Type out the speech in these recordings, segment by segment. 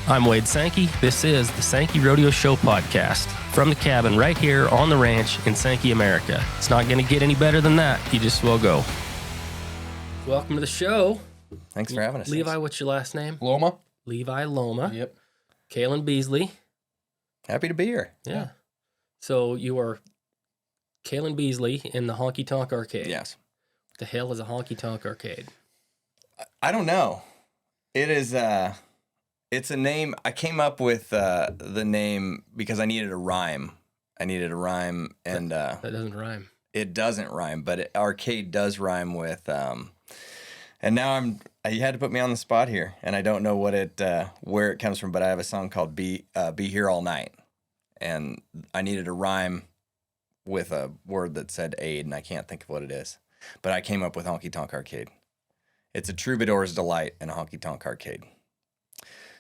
I'm Wade Sankey. This is the Sankey Rodeo Show podcast from the cabin right here on the ranch in Sankey, America. It's not going to get any better than that. You just will go. Welcome to the show. Thanks for having us. Levi, what's your last name? Louma. Levi Louma. Yep. Kalyn Beasley. Happy to be here. Yeah. So you are Kalyn Beasley in the Honky Tonk Arcade. Yes. What the hell is a Honky Tonk Arcade? I don't know. It is it's a name. I came up with the name because I needed a rhyme. And That doesn't rhyme. It doesn't rhyme, but arcade does rhyme with and now you had to put me on the spot here, and I don't know what where it comes from, but I have a song called Be Here All Night, and I needed a rhyme with a word that said aid, and I can't think of what it is, but I came up with Honky Tonk Arcade. It's a troubadour's delight in a honky tonk arcade.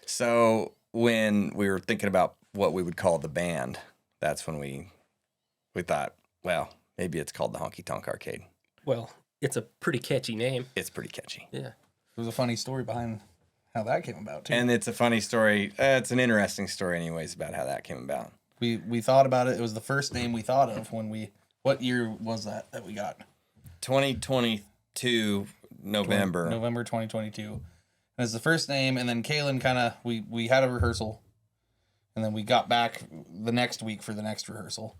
So when we were thinking about what we would call the band, that's when we thought, well, maybe it's called the Honky Tonk Arcade. Well, it's a pretty catchy name. It's pretty catchy. Yeah. There's a funny story behind how that came about, too. And it's a funny story. It's an interesting story anyways about how that came about. We thought about it. It was the first name we thought of when we... What year was that we got? 2022, November. November 2022. And it's the first name, and then Kalyn kind of... We had a rehearsal, and then we got back the next week for the next rehearsal.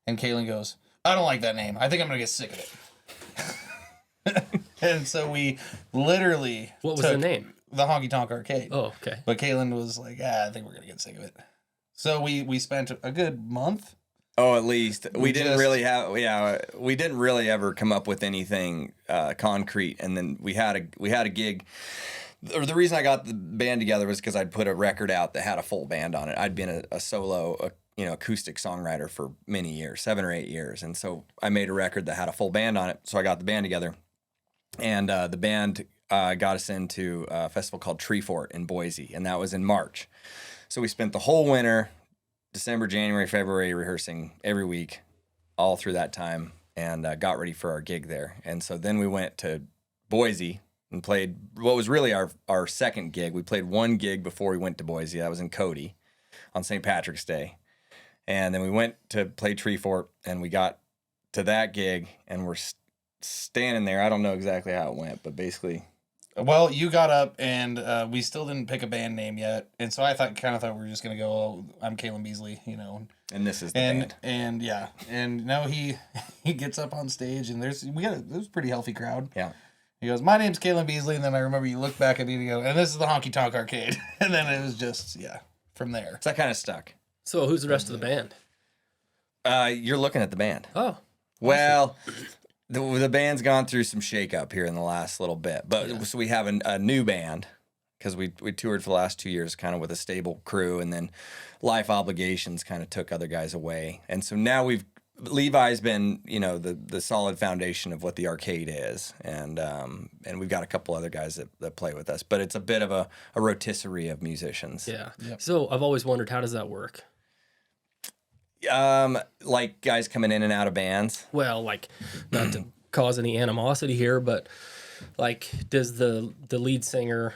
And Kalyn goes, I don't like that name. I think I'm going to get sick of it. And so we literally... What was the name? The Honky Tonk Arcade. Oh, okay. But Kalyn was like, I think we're going to get sick of it. So we spent a good month. Oh, at least. We didn't really ever come up with anything concrete. And then we had a gig. The reason I got the band together was because I'd put a record out that had a full band on it. I'd been a solo acoustic songwriter for many years, 7 or 8 years. And so I made a record that had a full band on it. So I got the band together. And the band got us into a festival called Tree Fort in Boise. And that was in March. So we spent the whole winter, December, January, February, rehearsing every week, all through that time, and got ready for our gig there. And so then we went to Boise and played what was really our second gig. We played one gig before we went to Boise. That was in Cody on St. Patrick's Day. And then we went to play Tree Fort, and we got to that gig, and we're standing there. I don't know exactly how it went, but basically... Well, you got up, and we still didn't pick a band name yet. And so I thought we were just going to go, I'm Kalyn Beasley, And this is the band. And yeah. And now he gets up on stage, and it was a pretty healthy crowd. Yeah. He goes, my name's Kalyn Beasley, and then I remember you look back at me and you go, and this is the Honky Tonk Arcade. And then it was just, from there. So that kind of stuck. So who's the rest of the band? You're looking at the band. Oh. Well, the band's gone through some shakeup here in the last little bit. But So we have a new band because we toured for the last 2 years kind of with a stable crew, and then life obligations kind of took other guys away. And so now Levi's been, the solid foundation of what the arcade is, and we've got a couple other guys that play with us, but it's a bit of a rotisserie of musicians. Yeah. Yep. So I've always wondered, how does that work? Like guys coming in and out of bands. Well, like, not to cause any animosity here, but like, does the lead singer,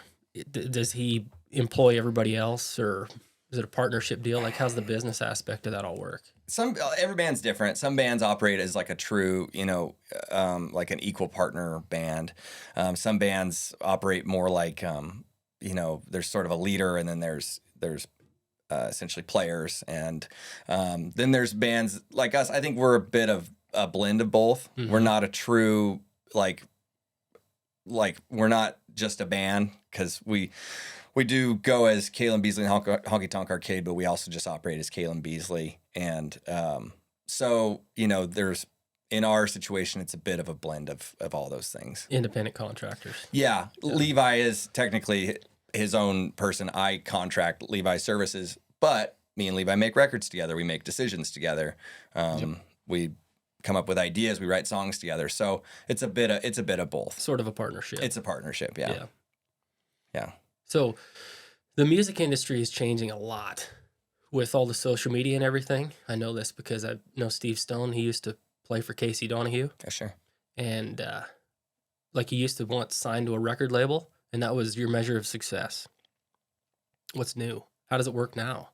does he employ everybody else, or is it a partnership deal? Like, how's the business aspect of that all work? Every band's different. Some bands operate as like a true, like an equal partner band. Some bands operate more like, there's sort of a leader, and then there's essentially players, and then there's bands like us. I think we're a bit of a blend of both. Mm-hmm. We're not a true like we're not just a band, because we do go as Kalyn Beasley and Honky Tonk Arcade, but we also just operate as Kalyn Beasley. And so, there's, in our situation, it's a bit of a blend of all those things. Independent contractors. Yeah. Levi is technically his own person. I contract Levi's services, but me and Levi make records together. We make decisions together. We come up with ideas. We write songs together. So it's a bit of both. Sort of a partnership. It's a partnership. Yeah. So the music industry is changing a lot with all the social media and everything. I know this because I know Steve Stone. He used to play for Casey Donahue. Yeah, sure. And he used to once sign to a record label, and that was your measure of success. What's new? How does it work now?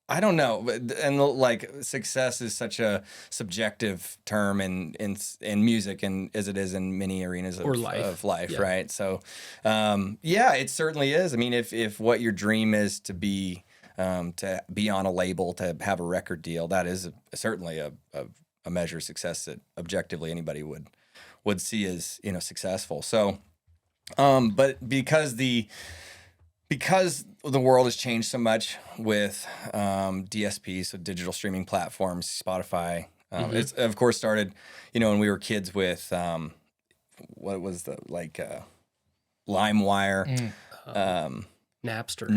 I don't know, and like success is such a subjective term in music, and as it is in many arenas of life, yeah. right? So, yeah, it certainly is. I mean, if what your dream is to be on a label, to have a record deal, that is certainly a measure of success that objectively anybody would see as successful. So, but because the world has changed so much with DSPs, so digital streaming platforms, Spotify. It's of course started, when we were kids with what was the LimeWire, Napster.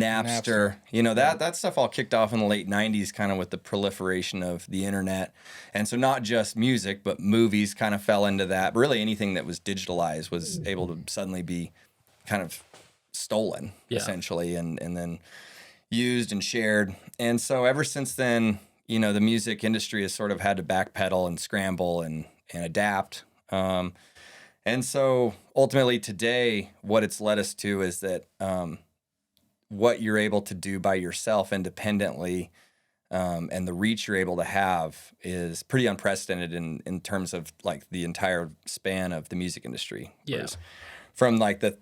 That stuff all kicked off in the late 90s, kind of with the proliferation of the internet. And so not just music, but movies kind of fell into that. But really anything that was digitalized was able to suddenly be kind of stolen, essentially, and then used and shared. And so ever since then, the music industry has sort of had to backpedal and scramble and adapt. And so ultimately today, what it's led us to is that what you're able to do by yourself independently, and the reach you're able to have is pretty unprecedented in terms of like the entire span of the music industry. Yeah. From like the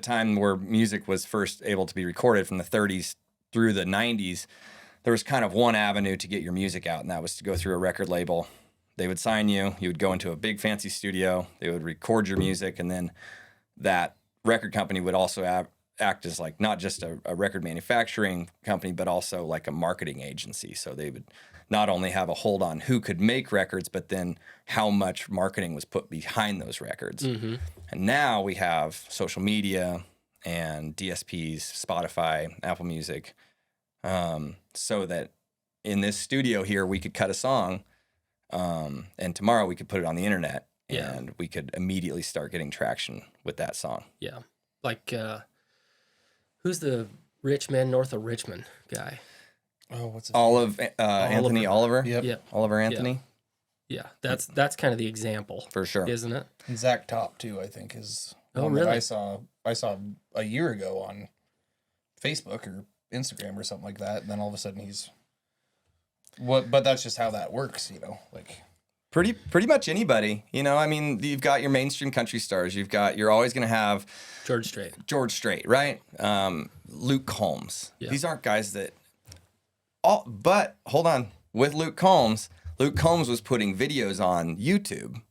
time where music was first able to be recorded, from the 30s through the 90s, there was kind of one avenue to get your music out, and that was to go through a record label. They would sign you. You would go into a big fancy studio. They would record your music, and then that record company would also act as like not just a record manufacturing company, but also like a marketing agency. So they would not only have a hold on who could make records, but then how much marketing was put behind those records. Mm-hmm. And now we have social media and DSPs, Spotify, Apple Music, so that in this studio here, we could cut a song, and tomorrow we could put it on the internet, and we could immediately start getting traction with that song. Yeah. Like, who's the rich man north of Richmond guy? Oh, what's his Anthony Oliver? Yep. Oliver Anthony? Yeah. That's kind of the example. For sure. Isn't it? And Zach Top too, I think, is one really? that I saw a year ago on Facebook or Instagram or something like that, and then all of a sudden but that's just how that works, like pretty much anybody, I mean, you've got your mainstream country stars, you're always going to have George Strait, right? Luke Combs. Yeah. These aren't guys that but hold on, with Luke Combs was putting videos on YouTube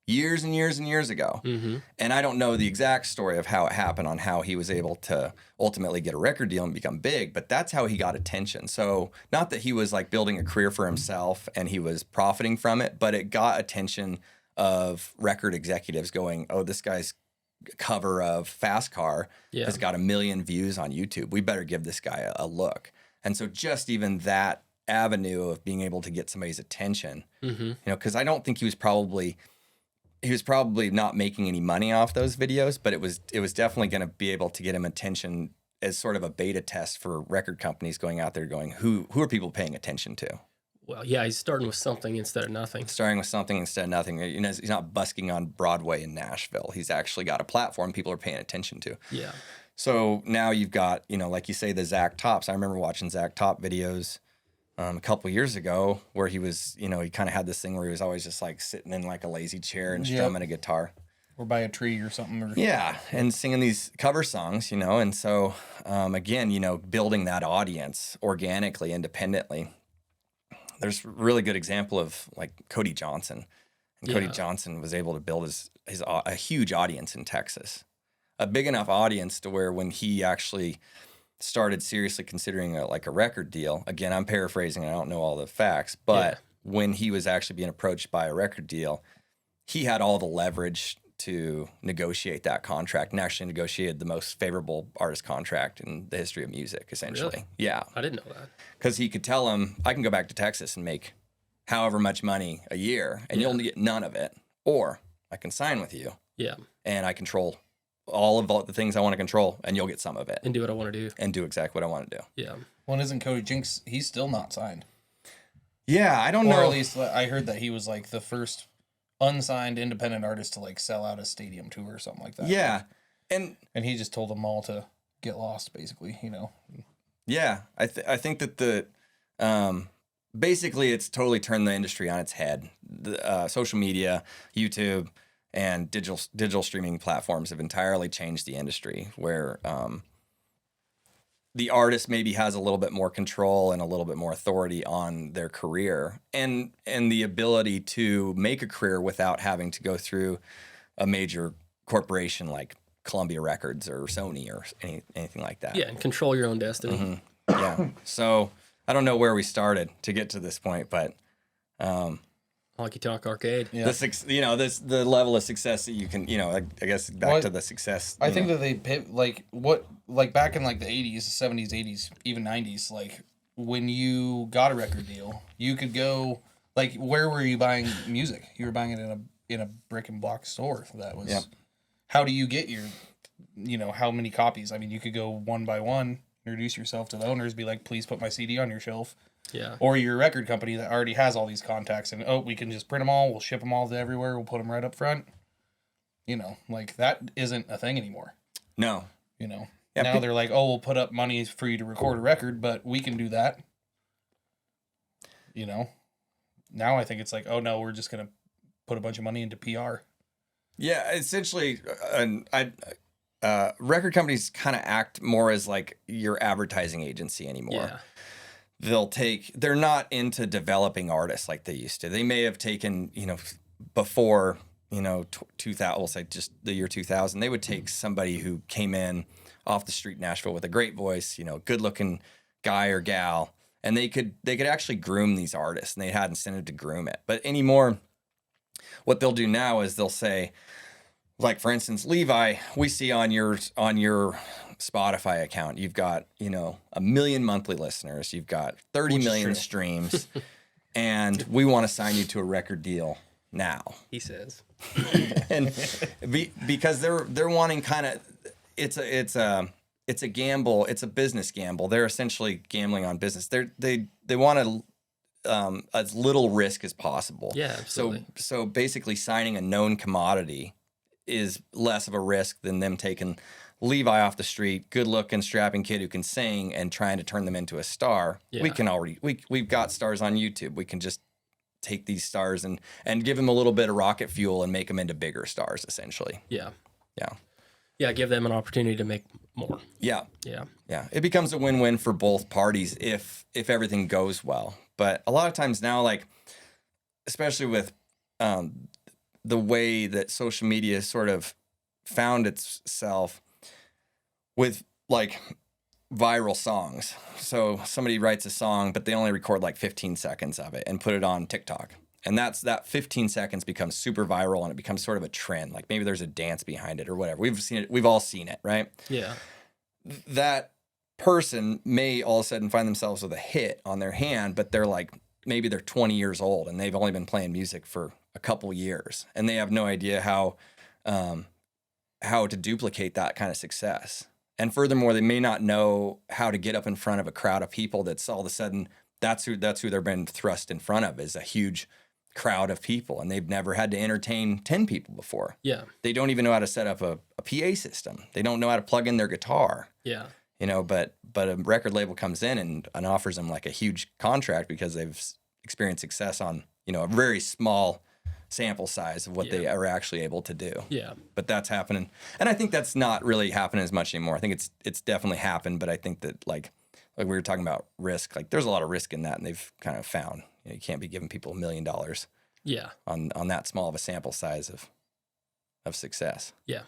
years and years and years ago. Mm-hmm. And I don't know the exact story of how it happened, on how he was able to ultimately get a record deal and become big, but that's how he got attention. So not that he was like building a career for himself and he was profiting from it, but it got attention of record executives going, oh, this guy's cover of Fast Car has got 1 million views on YouTube. We better give this guy a look. And so just even that avenue of being able to get somebody's attention, because I don't think he was probably not making any money off those videos, but it was definitely going to be able to get him attention as sort of a beta test for record companies going out there going, who are people paying attention to? Well, yeah, he's starting with something instead of nothing. Starting with something instead of nothing. He's not busking on Broadway in Nashville. He's actually got a platform people are paying attention to. Yeah. So now you've got, like you say, the Zach Tops. I remember watching Zach Top videos a couple years ago, where he was, he kind of had this thing where he was always just like sitting in like a lazy chair and strumming a guitar. Or by a tree or something. Yeah, and singing these cover songs, and so, again, building that audience organically, independently. There's a really good example of like Cody Johnson. And Cody Johnson was able to build a huge audience in Texas. A big enough audience to where when he actually started seriously considering a record deal, again, I'm paraphrasing, I don't know all the facts, but when he was actually being approached by a record deal, he had all the leverage to negotiate that contract, and actually negotiated the most favorable artist contract in the history of music, essentially. Really? Yeah. I didn't know that. Because he could tell him, I can go back to Texas and make however much money a year, and you'll get none of it. Or I can sign with you. Yeah. And I control all of the things I want to control, and you'll get some of it. And do what I want to do. And do exactly what I want to do. Yeah. Well, and isn't Cody Jinks, he's still not signed? Yeah, I don't know. Or at least I heard that he was like the first unsigned independent artist to like sell out a stadium tour or something like that. Yeah. And he just told them all to get lost, basically, Yeah, I think that basically it's totally turned the industry on its head. The social media, YouTube, and digital streaming platforms have entirely changed the industry, where the artist maybe has a little bit more control and a little bit more authority on their career, and the ability to make a career without having to go through a major corporation like Columbia Records or Sony or anything like that. Yeah, and control your own destiny. Mm-hmm. Yeah. So I don't know where we started to get to this point, but Honky Tonk Arcade. Yeah. The level of success that you can, I guess back to the success. I think that they back in like the 80s, 70s, 80s, even 90s, like when you got a record deal, you could go, like, where were you buying music? You were buying it in a brick and block store. That was, Yep. How do you get your, how many copies? I mean, you could go one by one, introduce yourself to the owners, be like, please put my CD on your shelf. Yeah. Or your record company that already has all these contacts, and we can just print them all, we'll ship them all to everywhere, we'll put them right up front. Like, that isn't a thing anymore. No. Yeah, now they're like, we'll put up money for you to record a record, but we can do that. Now I think it's like, oh no, we're just gonna put a bunch of money into PR. Yeah, essentially, record companies kind of act more as like your advertising agency anymore. Yeah. They're not into developing artists like they used to. They may have taken, before, 2000, we'll say just the year 2000, they would take somebody who came in off the street in Nashville with a great voice, good looking guy or gal, and they could actually groom these artists, and they had incentive to groom it. But anymore, what they'll do now is they'll say, like, for instance, Levi, we see on your Spotify account, you've got, 1 million monthly listeners, you've got 30 million streams, and we want to sign you to a record deal now. He says. And because they're wanting kind of, it's a gamble, it's a business gamble. They're essentially gambling on business. They want as little risk as possible. Yeah, absolutely. So basically signing a known commodity is less of a risk than them taking Levi off the street, good looking, strapping kid who can sing, and trying to turn them into a star. Yeah. We've got stars on YouTube. We can just take these stars and give them a little bit of rocket fuel and make them into bigger stars, essentially. Yeah. Yeah. Yeah, give them an opportunity to make more. Yeah. Yeah. Yeah. It becomes a win-win for both parties if everything goes well. But a lot of times now, like, especially with the way that social media sort of found itself with, like, viral songs. So somebody writes a song, but they only record like 15 seconds of it and put it on TikTok. And that 15 seconds becomes super viral, and it becomes sort of a trend. Like, maybe there's a dance behind it or whatever. We've seen it. We've all seen it, right? Yeah. That person may all of a sudden find themselves with a hit on their hand, but maybe they're 20 years old and they've only been playing music for a couple years, and they have no idea how to duplicate that kind of success. And furthermore, they may not know how to get up in front of a crowd of people that's all of a sudden, that's who they're been thrust in front of, is a huge crowd of people, and they've never had to entertain 10 people before. Yeah. They don't even know how to set up a PA system. They don't know how to plug in their guitar. Yeah. But a record label comes in and offers them like a huge contract because they've experienced success on, a very small sample size of what they are actually able to do. Yeah. But that's happening. And I think that's not really happening as much anymore. I think it's definitely happened, but I think that like we were talking about risk, like there's a lot of risk in that, and they've kind of found, you can't be giving people $1 million Yeah. on that small of a sample size of success. Yeah.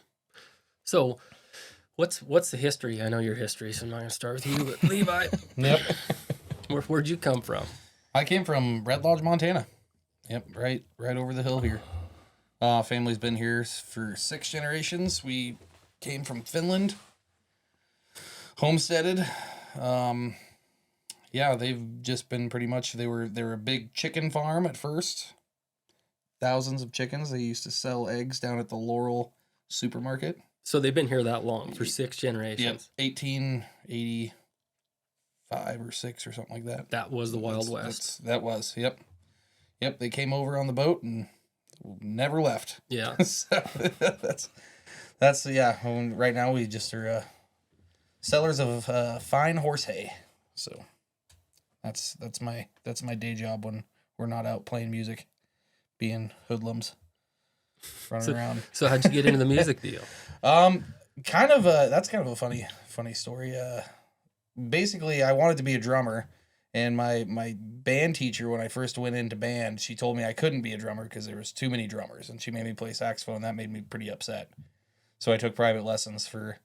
So what's the history? I know your history, so I'm not going to start with you, but Levi. Yep. Where'd you come from? I came from Red Lodge, Montana. Yep, right over the hill here. Family's been here for 6 generations. We came from Finland, homesteaded. Yeah, they've just been pretty much, they were a big chicken farm at first. Thousands of chickens. They used to sell eggs down at the Laurel supermarket. So they've been here that long, for 6 generations. Yep, 1885 or 6 or something like that. That was the Wild West. That was, yep. Yep, they came over on the boat and never left. Yeah. So that's yeah. Right now we just are sellers of fine horse hay. So that's my day job when we're not out playing music, being hoodlums, running around. So how'd you get into the music deal? That's kind of a funny story. Basically, I wanted to be a drummer, and my band teacher, when I first went into band, she told me I couldn't be a drummer because there was too many drummers, and she made me play saxophone. That made me pretty upset. So I took private lessons for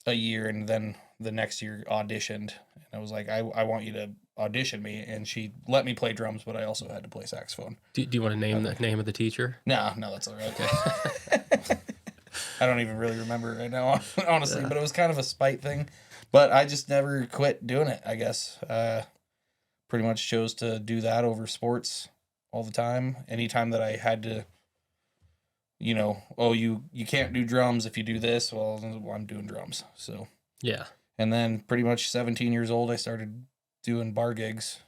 a year, and then the next year auditioned, and I was like, I want you to audition me, and she let me play drums, but I also had to play saxophone. Do you want to name the name of the teacher? No, that's all right. Okay. I don't even really remember it right now, honestly, but it was kind of a spite thing. But I just never quit doing it, I guess. Pretty much chose to do that over sports all the time. Anytime that I had to, you can't do drums if you do this, well, I'm doing drums. So yeah. And then pretty much 17 years old, I started doing bar gigs.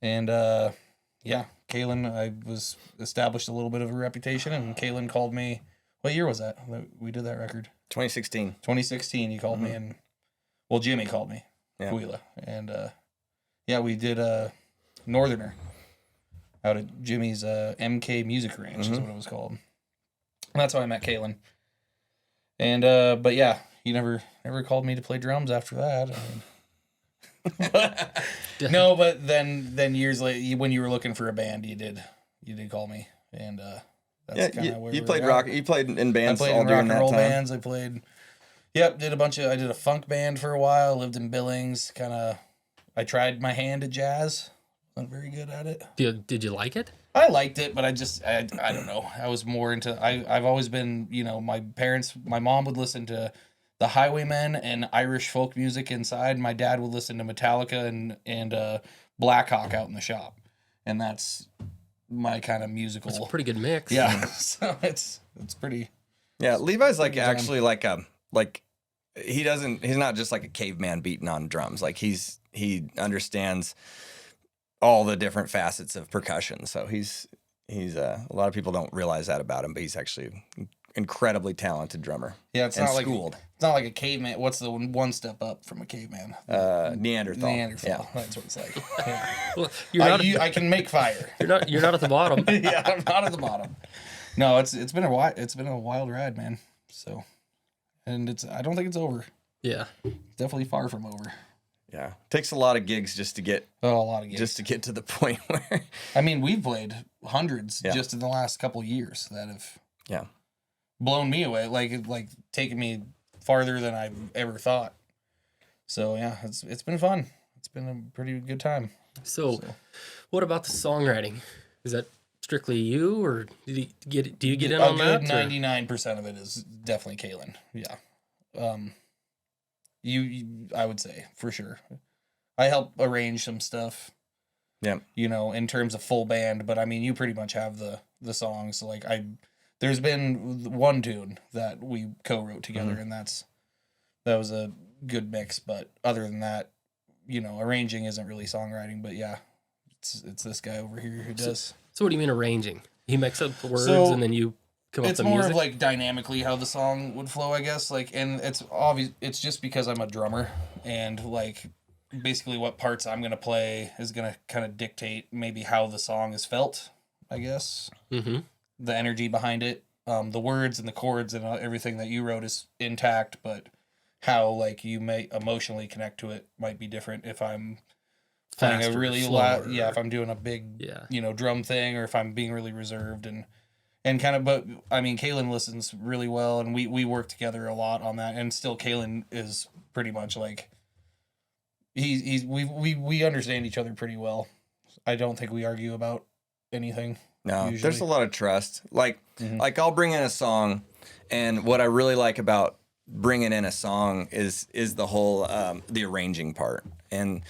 And Kalyn, I was established a little bit of a reputation, and Kalyn called me. What year was that we did that record? 2016. 2016. He called me, and Jimmy called me, Wheela, and we did Northerner out at Jimmy's MK Music Ranch is what it was called. And that's how I met Kalyn. And but yeah, he never called me to play drums after that. But then years later, when you were looking for a band, you did call me, and that's kind of where you played rock. You played in bands. I played all in during rock and roll that time. bands. I played. Yep, I did a funk band for a while. Lived in Billings. I tried my hand at jazz. Wasn't very good at it. Did you like it? I liked it, but I don't know. I was more into. I've always been. My mom would listen to the Highwaymen and Irish folk music inside. My dad would listen to Metallica and Black Hawk out in the shop, and that's my kind of musical. It's a pretty good mix. Yeah, so it's pretty. Yeah, Levi's actually he's not just like a caveman beating on drums. Like he understands all the different facets of percussion. So he's a lot of people don't realize that about him, but he's actually an incredibly talented drummer. Yeah, it's and not schooled. It's not like a caveman. What's the one step up from a caveman? Neanderthal. Yeah, that's what it's like. Yeah. Well, I can make fire. You're not at the bottom. Yeah, I'm not at the bottom. No, it's been a wild ride, man. So, and I don't think it's over. Yeah, Definitely far from over. Yeah, takes a lot of gigs just to get. A lot of gigs. Just to get to the point where. I mean, we've played hundreds just in the last couple of years that have. Blown me away, like taking me farther than I've ever thought. So yeah, it's been fun. It's been a pretty good time. So, what about the songwriting? Is that strictly you, or do you get in on that? 99% of it is definitely Kalyn. Yeah. I would say for sure. I help arrange some stuff. Yeah. In terms of full band, but I mean, you pretty much have the songs. Like there's been one tune that we co-wrote together, and that was a good mix. But other than that, arranging isn't really songwriting. But yeah, it's this guy over here who does. So what do you mean arranging? He makes up the words and then you come up with the music? It's more of like dynamically how the song would flow, I guess. And it's obvious. It's just because I'm a drummer, and basically what parts I'm gonna play is gonna kind of dictate maybe how the song is felt, I guess. Mm-hmm. The energy behind it, the words and the chords and everything that you wrote is intact, but how you may emotionally connect to it might be different if I'm playing a really loud, if I'm doing a big, drum thing, or if I'm being really reserved and kind of. But I mean, Kalyn listens really well, and we work together a lot on that. And still, Kalyn is pretty much we understand each other pretty well. I don't think we argue about anything. No, usually. There's a lot of trust. Like I'll bring in a song, and what I really like about bringing in a song is the whole the arranging part. And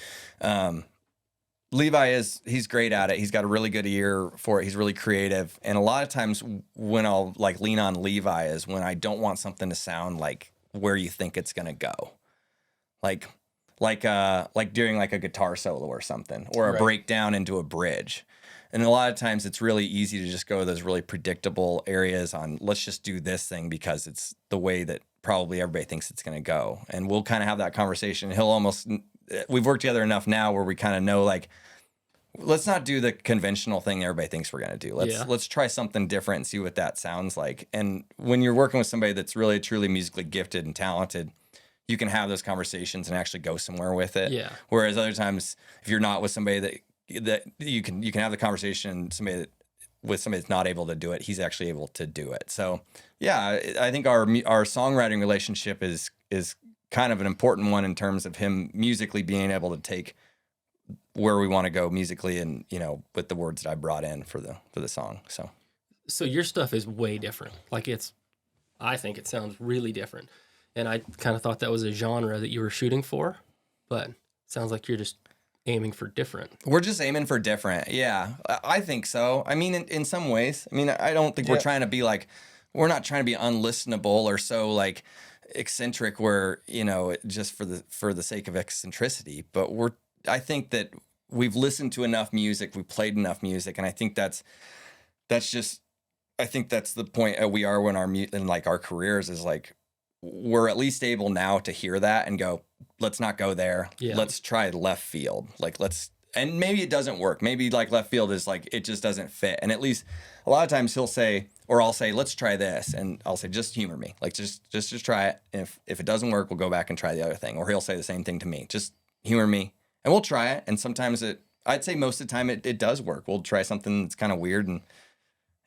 Levi he's great at it. He's got a really good ear for it. He's really creative. And a lot of times when I'll lean on Levi is when I don't want something to sound like where you think it's gonna go, like during a guitar solo or something, or a breakdown into a bridge. And a lot of times it's really easy to just go to those really predictable areas on, let's just do this thing because it's the way that probably everybody thinks it's going to go. And we'll kind of have that conversation. He'll almost we've worked together enough now where we kind of know, like, let's not do the conventional thing everybody thinks we're going to do. Let's try something different and see what that sounds like. And when you're working with somebody that's really truly musically gifted and talented, you can have those conversations and actually go somewhere with it. Yeah. Whereas other times, if you're not with somebody that you can have the conversation, with somebody that's not able to do it, he's actually able to do it. So yeah, I think our songwriting relationship is kind of an important one in terms of him musically being able to take where we want to go musically, and with the words that I brought in for the song. So your stuff is way different. Like I think it sounds really different, and I kind of thought that was a genre that you were shooting for, but it sounds like you're just aiming for different. We're just aiming for different. Yeah, I think so. I mean, in some ways, I mean, I don't think we're trying to be like, we're not trying to be unlistenable or so like eccentric where, just for the sake of eccentricity, but I think that we've listened to enough music, we've played enough music, and I think that's the point we are when our careers is like, we're at least able now to hear that and go, let's not go there. Yeah. Let's try left field. Like and maybe it doesn't work. Maybe like left field is like, it just doesn't fit. And at least a lot of times he'll say, or I'll say, let's try this. And I'll say, just humor me. Like just try it. If it doesn't work, we'll go back and try the other thing. Or he'll say the same thing to me. Just humor me. And we'll try it. And sometimes I'd say most of the time it does work. We'll try something that's kind of weird, and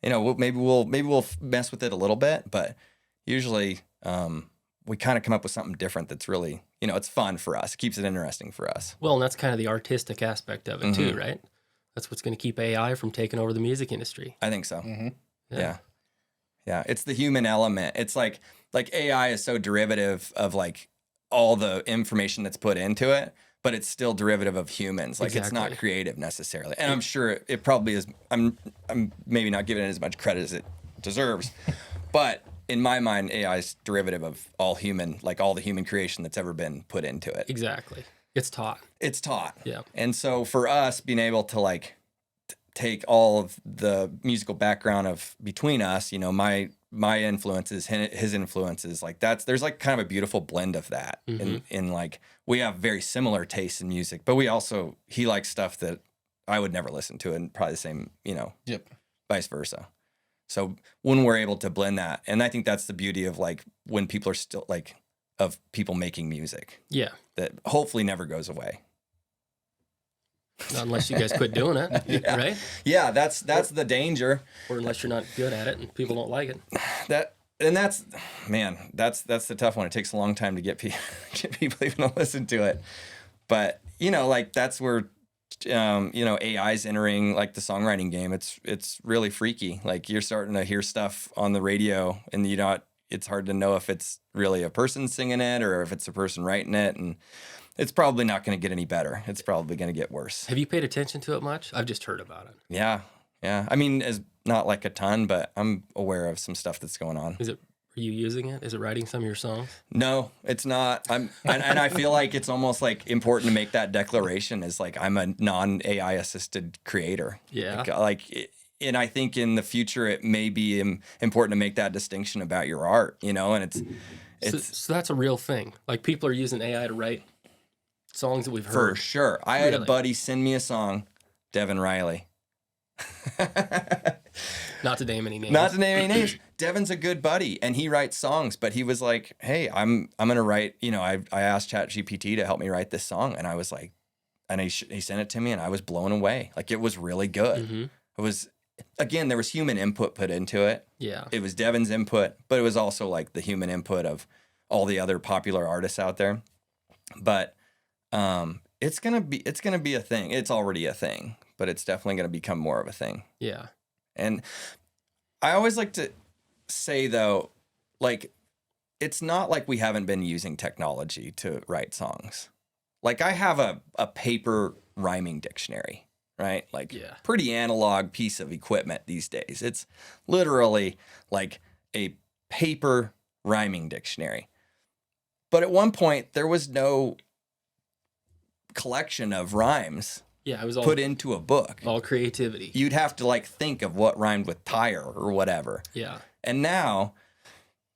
maybe we'll mess with it a little bit, but usually we kind of come up with something different that's really, it's fun for us. It keeps it interesting for us. Well, and that's kind of the artistic aspect of it too, right? That's what's going to keep AI from taking over the music industry. I think so. Yeah. It's the human element. It's like AI is so derivative of like all the information that's put into it, but it's still derivative of humans. Like It's not creative necessarily. And I'm sure it probably is. I'm maybe not giving it as much credit as it deserves, but in my mind, AI is derivative of all the human creation that's ever been put into it. Exactly. It's taught. Yeah. And so for us being able to like take all of the musical background of between us, my influences, his influences, like there's like kind of a beautiful blend of that. In like, we have very similar tastes in music, but he likes stuff that I would never listen to, and probably the same, vice versa. So when we're able to blend that, and I think that's the beauty of like when people are still like, of people making music. Yeah. That hopefully never goes away. Not unless you guys quit doing it, right? Yeah, that's the danger. Or unless you're not good at it and people don't like it. That's the tough one. It takes a long time to get people even to listen to it. But like that's where AI's entering like the songwriting game. It's really freaky. Like you're starting to hear stuff on the radio, and it's hard to know if it's really a person singing it or if it's a person writing it, and it's probably not going to get any better. It's probably going to get worse. Have you paid attention to it much? I've just heard about it. Yeah. I mean, as not like a ton, but I'm aware of some stuff that's going on. Are you using it? Is it writing some of your songs? No, it's not. And I feel like it's almost like important to make that declaration as like I'm a non-AI assisted creator. Yeah. And I think in the future it may be important to make that distinction about your art, and it's so that's a real thing. Like people are using AI to write songs that we've heard. For sure. I had a buddy send me a song, Devin Riley. Not to name any names. Devin's a good buddy, and he writes songs, but he was like, hey, I'm going to write, I asked ChatGPT to help me write this song, and I was like, and he sent it to me, and I was blown away. Like, it was really good. Mm-hmm. It was, again, there was human input put into it. Yeah. It was Devin's input, but it was also like the human input of all the other popular artists out there. But it's gonna be a thing. It's already a thing, but it's definitely gonna become more of a thing. Yeah. And I always like to say though, like, it's not like we haven't been using technology to write songs. Like I have a paper rhyming dictionary, right? Like pretty analog piece of equipment these days. It's literally like a paper rhyming dictionary. But at one point there was no collection of rhymes. Yeah, it was all put into a book. All creativity. You'd have to like think of what rhymed with tire or whatever. Yeah. And now,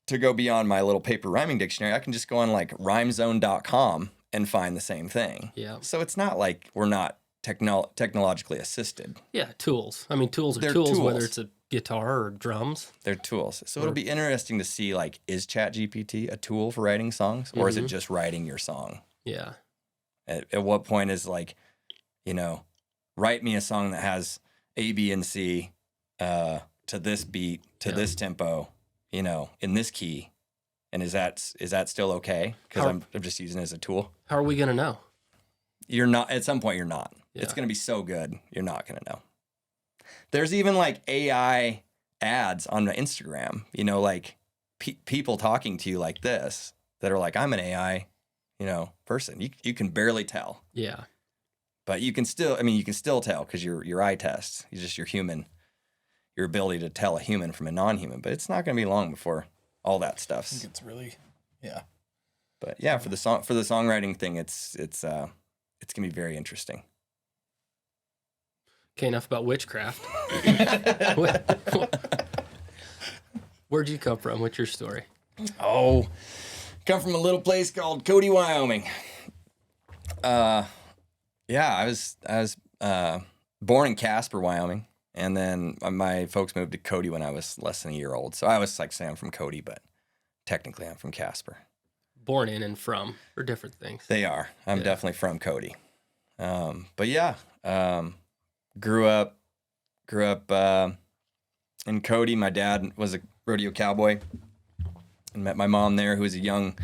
to go beyond my little paper rhyming dictionary, I can just go on like rhymezone.com and find the same thing. Yeah. So it's not like we're not technologically assisted. Yeah, tools. I mean, tools are They're tools, tools. whether it's a guitar or drums. They're tools. So it'll be interesting to see, like, is ChatGPT a tool for writing songs, or is it just writing your song? Yeah. At what point is, like, write me a song that has A, B, and C to this beat, to this tempo, in this key. And is that still okay? Because I'm just using it as a tool. How are we going to know? You're not. At some point, you're not. Yeah. It's going to be so good, you're not going to know. There's even, like, AI ads on Instagram, like people talking to you like this that are like, I'm an AI, person. You can barely tell. Yeah. But you can still tell because your eye test. It's just your ability to tell a human from a non-human. But it's not going to be long before all that stuff's. I think it's really, yeah. But yeah, for the songwriting thing, it's gonna be very interesting. Okay, enough about witchcraft. Where'd you come from? What's your story? Oh, come from a little place called Cody, Wyoming. Yeah, I was born in Casper, Wyoming, and then my folks moved to Cody when I was less than a year old. So I was like saying I'm from Cody, but technically I'm from Casper. Born in and from are different things. They are. I'm definitely from Cody. But yeah, grew up in Cody. My dad was a rodeo cowboy, and met my mom there, who was a young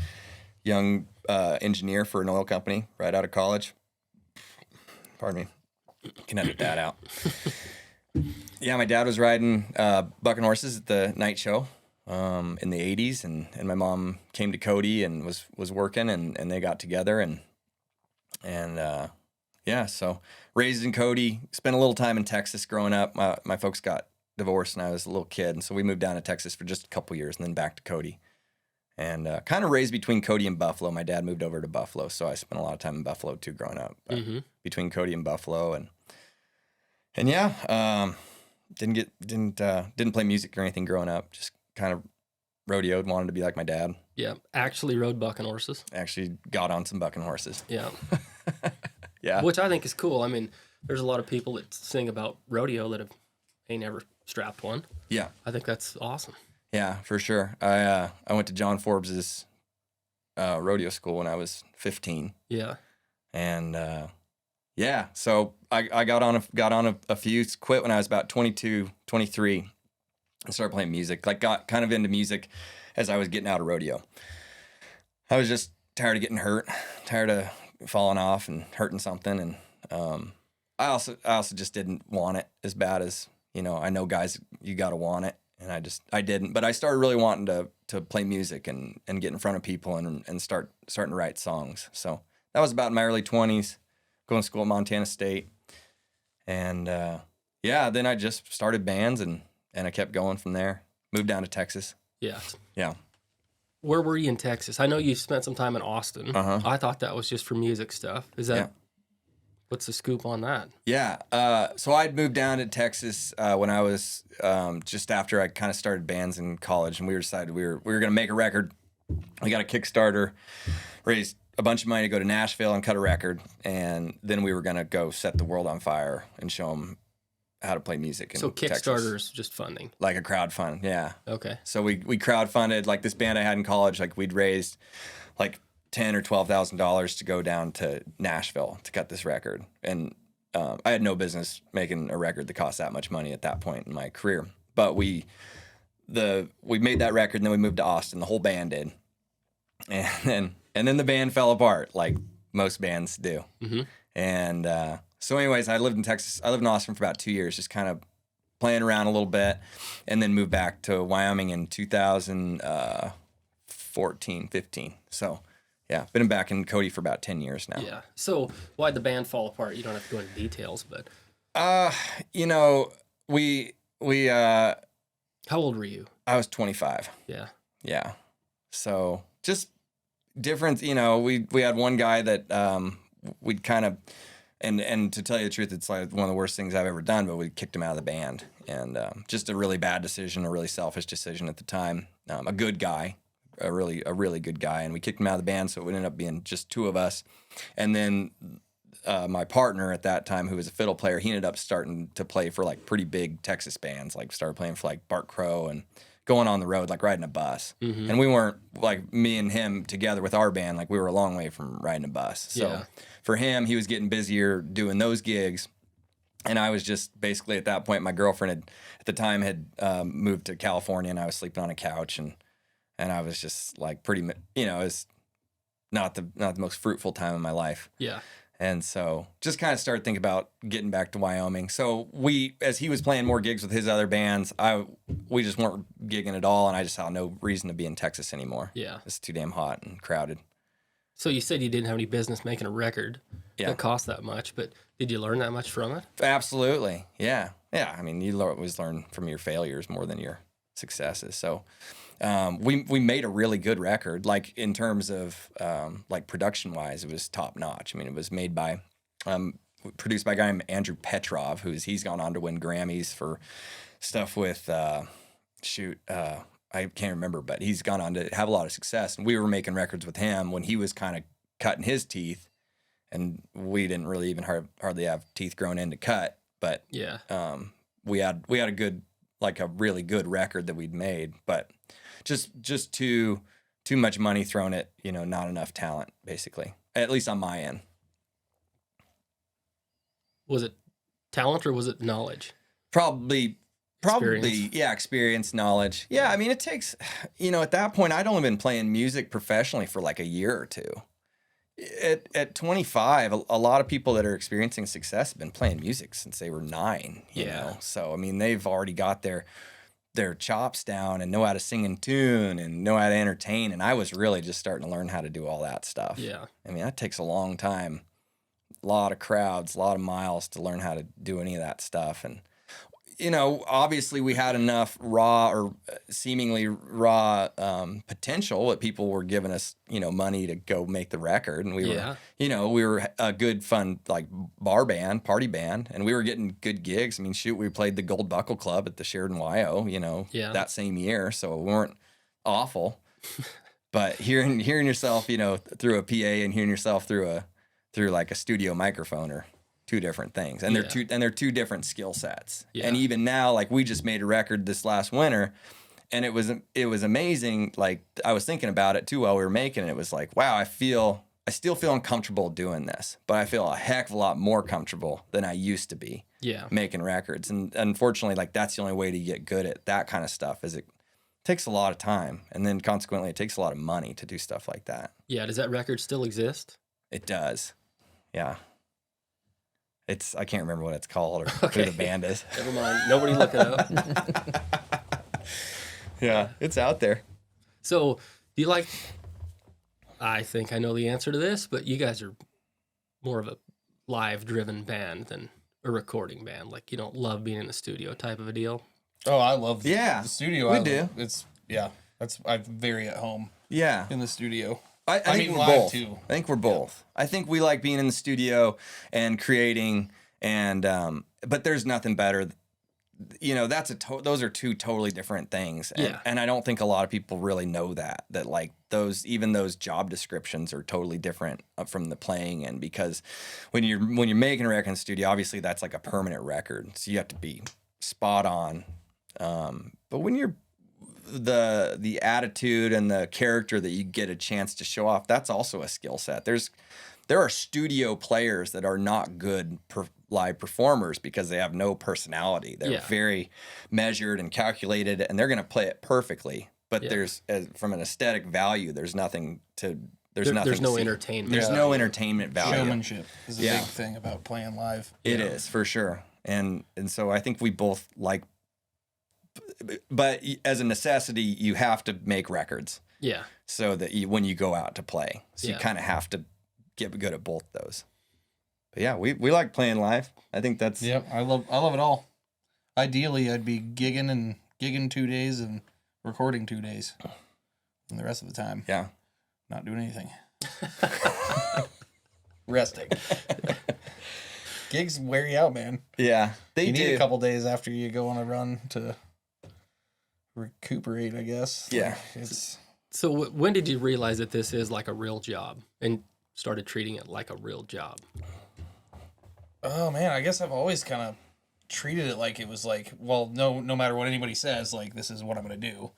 engineer for an oil company right out of college. Pardon me. You can edit that out. Yeah, my dad was riding bucking horses at the night show in the 80s, and my mom came to Cody and was working, and they got together, and yeah, so raised in Cody, spent a little time in Texas growing up. My folks got divorced when I was a little kid, and so we moved down to Texas for just a couple years and then back to Cody. And kind of raised between Cody and Buffalo. My dad moved over to Buffalo, so I spent a lot of time in Buffalo too growing up. Between Cody and Buffalo, and yeah, didn't play music or anything growing up. Just kind of rodeoed, wanted to be like my dad. Yeah, actually rode bucking horses. Actually got on some bucking horses. Yeah. Yeah. Which I think is cool. I mean, there's a lot of people that sing about rodeo that ain't never strapped one. Yeah. I think that's awesome. Yeah, for sure. I went to John Forbes's rodeo school when I was 15. Yeah. And yeah, so I got on a few, quit when I was about 22, 23, and started playing music. Like, got kind of into music as I was getting out of rodeo. I was just tired of getting hurt, tired of falling off and hurting something, and I also just didn't want it as bad as, I know guys, you got to want it. And I didn't, but I started really wanting to play music and get in front of people and starting to write songs. So that was about in my early 20s, going to school at Montana State. And yeah, then I just started bands and I kept going from there. Moved down to Texas. Yeah. Yeah. Where were you in Texas? I know you spent some time in Austin. I thought that was just for music stuff. Is that? Yeah. What's the scoop on that? Yeah. So I'd moved down to Texas when I was just after I kind of started bands in college, and we decided we were going to make a record. We got a Kickstarter, raised a bunch of money to go to Nashville and cut a record, and then we were going to go set the world on fire and show them how to play music in Texas. So Kickstarter is just funding? Like a crowdfund, yeah. Okay. So we crowdfunded, like this band I had in college, like we'd raised like $10,000 or $12,000 to go down to Nashville to cut this record, and I had no business making a record that cost that much money at that point in my career. But we made that record, and then we moved to Austin. The whole band did, and then the band fell apart, like most bands do. And so, anyways, I lived in Texas. I lived in Austin for about 2 years, just kind of playing around a little bit, and then moved back to Wyoming in 2014, 15. So. Yeah, been back in Cody for about 10 years now. Yeah. So why'd the band fall apart? You don't have to go into details, but. We How old were you? I was 25. Yeah. Yeah. So just different, we had one guy that we'd kind of, and to tell you the truth, it's like one of the worst things I've ever done, but we kicked him out of the band. And just a really bad decision, a really selfish decision at the time. A good guy. a really good guy, and we kicked him out of the band, so it ended up being just 2 of us. And then my partner at that time, who was a fiddle player, he ended up starting to play for like pretty big Texas bands, like started playing for like Bart Crow and going on the road, like riding a bus. And we weren't like me and him together with our band, like we were a long way from riding a bus. So for him, he was getting busier doing those gigs. And I was just basically at that point, my girlfriend at the time had moved to California, and I was sleeping on a couch, and I was just like pretty, it was not the most fruitful time of my life. Yeah. And so just kind of started thinking about getting back to Wyoming. So as he was playing more gigs with his other bands, we just weren't gigging at all. And I just saw no reason to be in Texas anymore. Yeah. It's too damn hot and crowded. So you said you didn't have any business making a record that cost that much, but did you learn that much from it? Absolutely. Yeah. Yeah. I mean, you always learn from your failures more than your successes. So we made a really good record, like in terms of like production wise, it was top notch. I mean, it was made by produced by a guy named Andrew Petrov, he's gone on to win Grammys for stuff with I can't remember, but he's gone on to have a lot of success. And we were making records with him when he was kind of cutting his teeth, and we didn't really even hardly have teeth grown in to cut. But we had a good, like a really good record that we'd made, but just too much money thrown at, not enough talent, basically, at least on my end. Was it talent or was it knowledge? Probably, experience, knowledge. Yeah, I mean, it takes, at that point, I'd only been playing music professionally for like a year or two. At 25, a lot of people that are experiencing success have been playing music since they were 9, you know? So, I mean, they've already got their chops down and know how to sing in tune and know how to entertain. And I was really just starting to learn how to do all that stuff. Yeah. I mean, that takes a long time, a lot of crowds, a lot of miles to learn how to do any of that stuff. And, obviously we had enough seemingly raw potential that people were giving us, money to go make the record. And we were a good, fun, like bar band, party band, and we were getting good gigs. I mean, shoot, we played the Gold Buckle Club at the Sheridan YO, that same year. So we weren't awful, but hearing yourself, through a PA and hearing yourself through like a studio microphone or two different things, and they're two different skill sets. And even now, like we just made a record this last winter, and it was amazing. Like I was thinking about it too while we were making it. It was like, wow, I still feel uncomfortable doing this, but I feel a heck of a lot more comfortable than I used to be making records. And unfortunately, like that's the only way to get good at that kind of stuff, is it takes a lot of time, and then consequently it takes a lot of money to do stuff like that. Yeah. Does that record still exist? It does. Yeah. I can't remember what it's called or who the band is. Never mind. Nobody look it up. Yeah, it's out there. So, do you like... I think I know the answer to this, but you guys are more of a live-driven band than a recording band. Like, you don't love being in the studio type of a deal? Oh, I love the studio. We do. I'm very at home. Yeah. In the studio. I think we're both. Too. I think we're both. I think we like being in the studio and creating, and but there's nothing better. Those are two totally different things, and I don't think a lot of people really know that like those job descriptions are totally different from the playing end, because when you're making a record in the studio, obviously that's like a permanent record, so you have to be spot on. But when you're the attitude and the character that you get a chance to show off, that's also a skill set. There are studio players that are not good live performers because they have no personality. They're very measured and calculated, and they're going to play it perfectly. But from an aesthetic value, there's no entertainment. There's no entertainment value. Showmanship is a big thing about playing live. It is, for sure. And so I think we both like, but as a necessity, you have to make records. Yeah. So that when you go out to play, so you kind of have to get good at both those. But yeah, we like playing live. I think that's. Yep, I love it all. Ideally, I'd be gigging 2 days and recording 2 days, and the rest of the time, not doing anything. Resting. Gigs wear you out, man. Yeah, you need a couple days after you go on a run to recuperate, I guess. Yeah, So when did you realize that this is like a real job and started treating it like a real job? Oh man, I guess I've always kind of treated it like it was like, well, no matter what anybody says, like this is what I'm gonna do.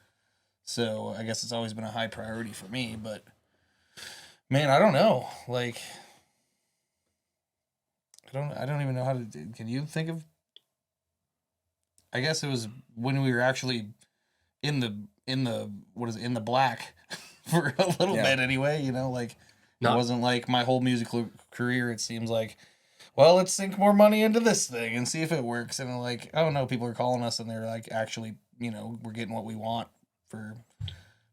So I guess it's always been a high priority for me. But man, I don't know. Like, I don't even know how to. Can you think of? I guess it was when we were actually in the what is it, in the black for a little bit anyway. Like it wasn't like my whole musical career. It seems like, well, let's sink more money into this thing and see if it works. And like, oh no, people are calling us and they're like, actually, we're getting what we want for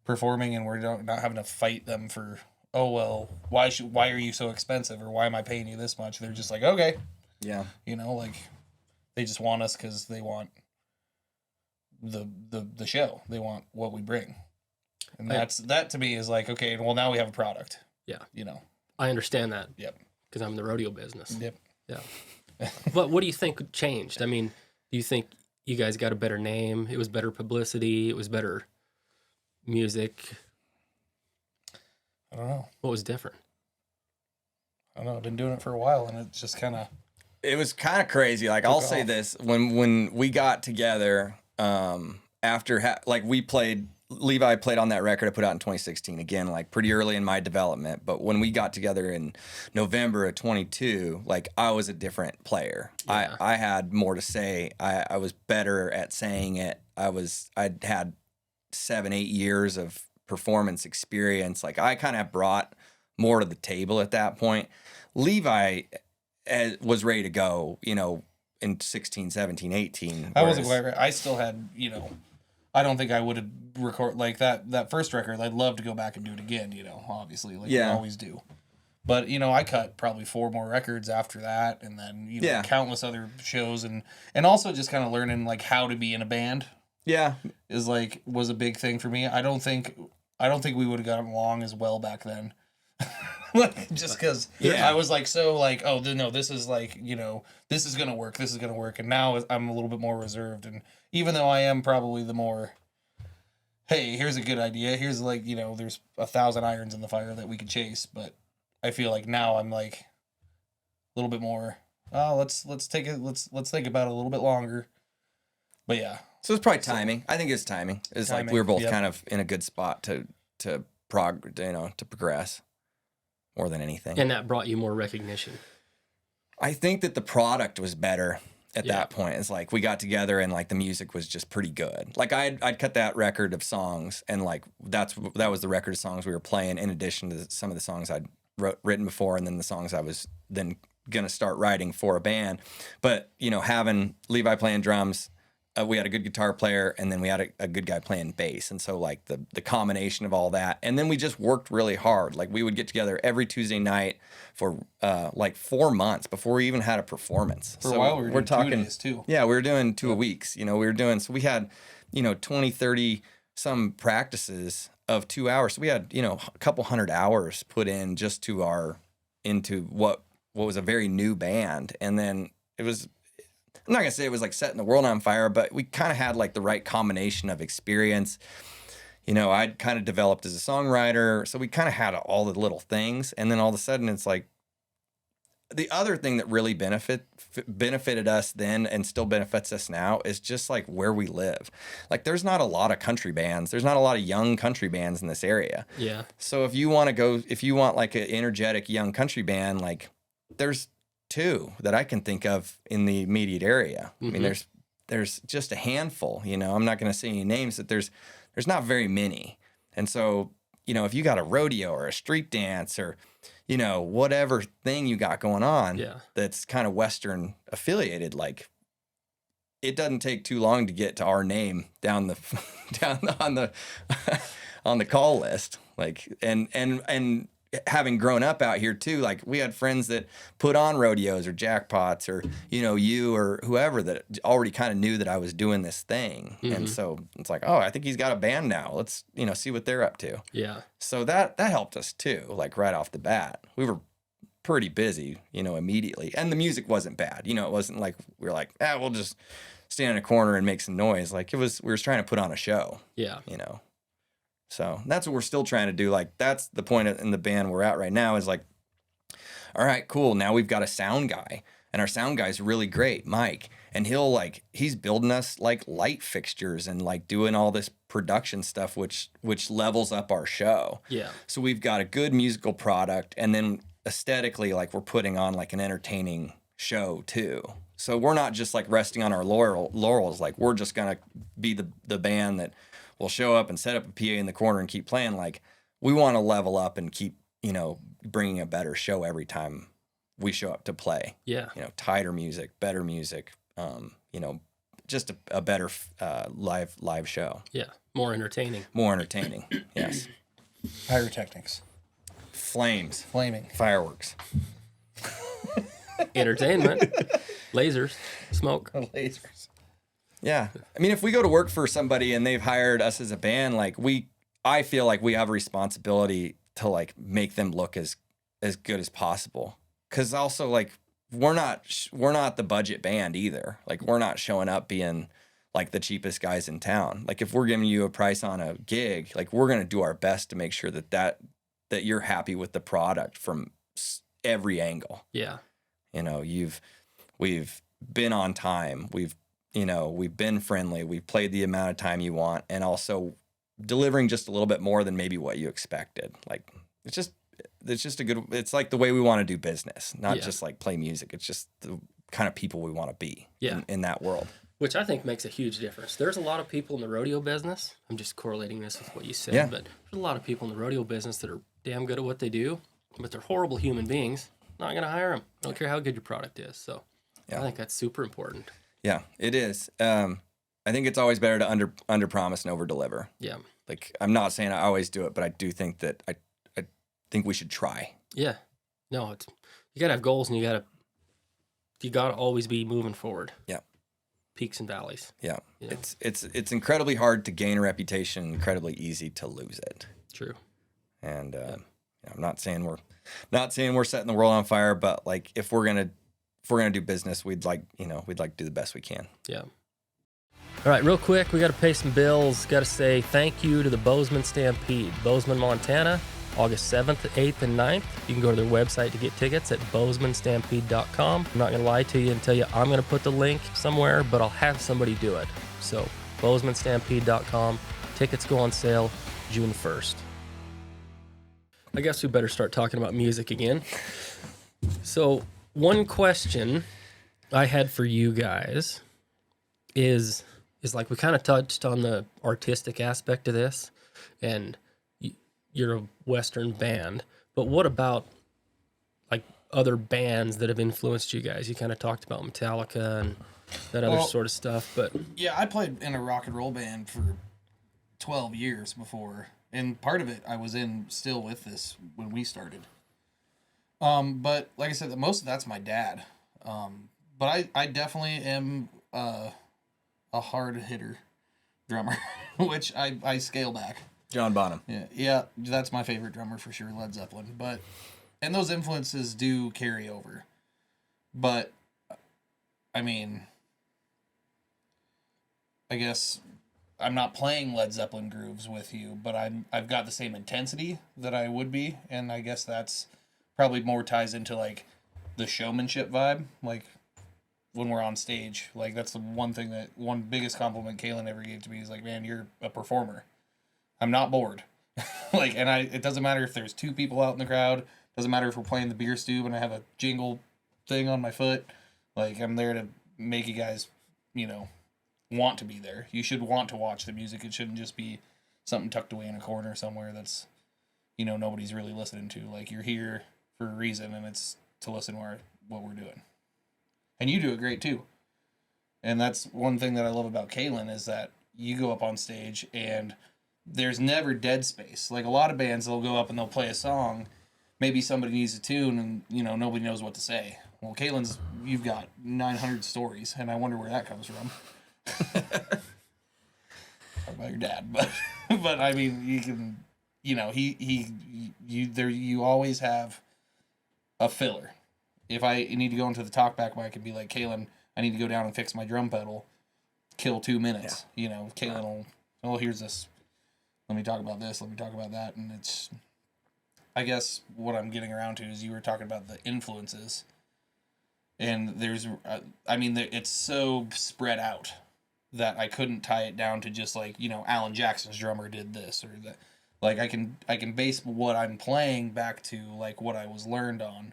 performing, and we're not having to fight them for, oh well, why are you so expensive, or why am I paying you this much? They're just like, okay, Yeah. like they just want us because they want the show. They want what we bring, and that to me is like, okay, well now we have a product. Yeah. I understand that. Yep. Because I'm in the rodeo business. Yep. Yeah. But what do you think changed? I mean, do you think you guys got a better name? It was better publicity. It was better music. I don't know. What was different? I don't know. I've been doing it for a while, and it's just kind of. It was kind of crazy. Like, I'll say this: when we got together, after Levi played on that record I put out in 2016. Again, like pretty early in my development. But when we got together in November of 22, like I was a different player. Yeah. I had more to say. I was better at saying it. I'd had 7-8 years of performance experience. Like I kind of brought more to the table at that point. Levi was ready to go, in 16, 17, 18. I wasn't quite right. I still had, I don't think I would have recorded like that first record. I'd love to go back and do it again, obviously, like we always do. But, I cut probably 4 more records after that, and then, countless other shows, and also just kind of learning like how to be in a band. Yeah. Was a big thing for me. I don't think we would have gotten along as well back then. Just because I was like, so like, oh no, this is like, this is gonna work, and now I'm a little bit more reserved. And even though I am probably the more, hey, here's a good idea, here's like, there's 1,000 irons in the fire that we could chase, but I feel like now I'm like a little bit more, let's think about it a little bit longer. But yeah, so it's probably timing. I think it's timing. It's like we were both kind of in a good spot to progress more than anything. And that brought you more recognition. I think that the product was better at that point. It's like we got together and like the music was just pretty good. Like I'd cut that record of songs, and like that was the record of songs we were playing in addition to some of the songs I'd written before, and then the songs I was then gonna start writing for a band. But having Levi playing drums, we had a good guitar player, and then we had a good guy playing bass. And so like the combination of all that, and then we just worked really hard. Like we would get together every Tuesday night for like 4 months before we even had a performance. For a while we were talking 2 days too. Yeah, we were doing 2 a weeks. So we had 20, 30 some practices of 2 hours. So we had a couple hundred hours put in just into what was a very new band. And then it was, I'm not gonna say it was like setting the world on fire, but we kind of had like the right combination of experience. I'd kind of developed as a songwriter, so we kind of had all the little things, and then all of a sudden it's like the other thing that really benefited us then and still benefits us now is just like where we live. Like there's not a lot of country bands. There's not a lot of young country bands in this area. Yeah. So if you want like an energetic young country band, like there's 2 that I can think of in the immediate area. Mm-hmm. I mean, there's just a handful. I'm not going to say any names, but there's not very many. And so if you got a rodeo or a street dance or whatever thing you got going on, that's kind of Western affiliated, like it doesn't take too long to get to our name down on the call list. Like and having grown up out here too, like we had friends that put on rodeos or jackpots or, you or whoever that already kind of knew that I was doing this thing. Mm-hmm. And so it's like, oh, I think he's got a band now. Let's, see what they're up to. Yeah. So that helped us too, like right off the bat. We were pretty busy, immediately. And the music wasn't bad. It wasn't like we were like, we'll just stand in a corner and make some noise. Like we were trying to put on a show. Yeah. So that's what we're still trying to do. Like, that's the point in the band we're at right now is like, all right, cool. Now we've got a sound guy, and our sound guy's really great, Mike. And he's building us like light fixtures and like doing all this production stuff, which levels up our show. Yeah. So we've got a good musical product, and then aesthetically, like, we're putting on like an entertaining show too. So we're not just like resting on our laurels. Like, we're just gonna be the band that will show up and set up a PA in the corner and keep playing. Like, we want to level up and keep, bringing a better show every time we show up to play. Yeah. Tighter music, better music, just a better live show. Yeah. More entertaining. Yes. Pyrotechnics. Flaming. Fireworks. Entertainment. Lasers. Smoke. Lasers. Yeah. I mean, if we go to work for somebody and they've hired us as a band, like, I feel like we have a responsibility to like make them look as good as possible. 'Cause also, like, we're not the budget band either. Like, we're not showing up being like the cheapest guys in town. Like, if we're giving you a price on a gig, like, we're going to do our best to make sure that you're happy with the product from every angle. Yeah. We've been on time. We've been friendly. We've played the amount of time you want, and also delivering just a little bit more than maybe what you expected. Like, it's just it's like the way we want to do business, not just like play music. It's just the kind of people we want to be in that world. Which I think makes a huge difference. There's a lot of people in the rodeo business. I'm just correlating this with what you said, but there's a lot of people in the rodeo business that are damn good at what they do, but they're horrible human beings. Not going to hire them. I don't care how good your product is. So I think that's super important. Yeah, it is. I think it's always better to under promise and over deliver. Yeah. Like, I'm not saying I always do it, but I do think that I think we should try. Yeah. No, you gotta have goals, and you gotta always be moving forward. Yeah. Peaks and valleys. Yeah. It's incredibly hard to gain a reputation, incredibly easy to lose it. True. And I'm not saying we're setting the world on fire, but like, if we're gonna do business, we'd like to do the best we can. Yeah. All right, real quick, we got to pay some bills. Got to say thank you to the Bozeman Stampede, Bozeman, Montana, August 7th, 8th, and 9th. You can go to their website to get tickets at bozemanstampede.com. I'm not going to lie to you and tell you I'm going to put the link somewhere, but I'll have somebody do it. So, bozemanstampede.com. Tickets go on sale June 1st. I guess we better start talking about music again. So, one question I had for you guys is like, we kind of touched on the artistic aspect of this, and you're a Western band, but what about like other bands that have influenced you guys? You kind of talked about Metallica and that other sort of stuff, but yeah, I played in a rock and roll band for 12 years before, and part of it I was in still with this when we started. But like I said, most of that's my dad. But I definitely am a hard hitter drummer, which I scale back. John Bonham. Yeah, that's my favorite drummer for sure, Led Zeppelin. And those influences do carry over. But I mean, I guess I'm not playing Led Zeppelin grooves with you, but I've got the same intensity that I would be, and I guess that's probably more ties into like the showmanship vibe, like when we're on stage. Like, that's the one biggest compliment Kalyn ever gave to me is like, man, you're a performer. I'm not bored. Like, and it doesn't matter if there's two people out in the crowd, doesn't matter if we're playing the beer stew and I have a jingle thing on my foot. Like, I'm there to make you guys, want to be there. You should want to watch the music. It shouldn't just be something tucked away in a corner somewhere that's, nobody's really listening to. Like, you're here for a reason, and it's to listen to what we're doing. And you do it great too. And that's one thing that I love about Kalyn is that you go up on stage and there's never dead space. Like, a lot of bands, they'll go up and they'll play a song. Maybe somebody needs a tune and, nobody knows what to say. Well, Kalyn's, you've got 900 stories, and I wonder where that comes from. Talk about your dad, but I mean, you can, you always have a filler. If I need to go into the talkback mic and be like, Kalyn, I need to go down and fix my drum pedal, kill 2 minutes. Kalyn will, here's this let me talk about this, let me talk about that. And it's, I guess what I'm getting around to is you were talking about the influences. And there's, it's so spread out that I couldn't tie it down to just like, Alan Jackson's drummer did this or that. Like I can base what I'm playing back to like what I was learned on.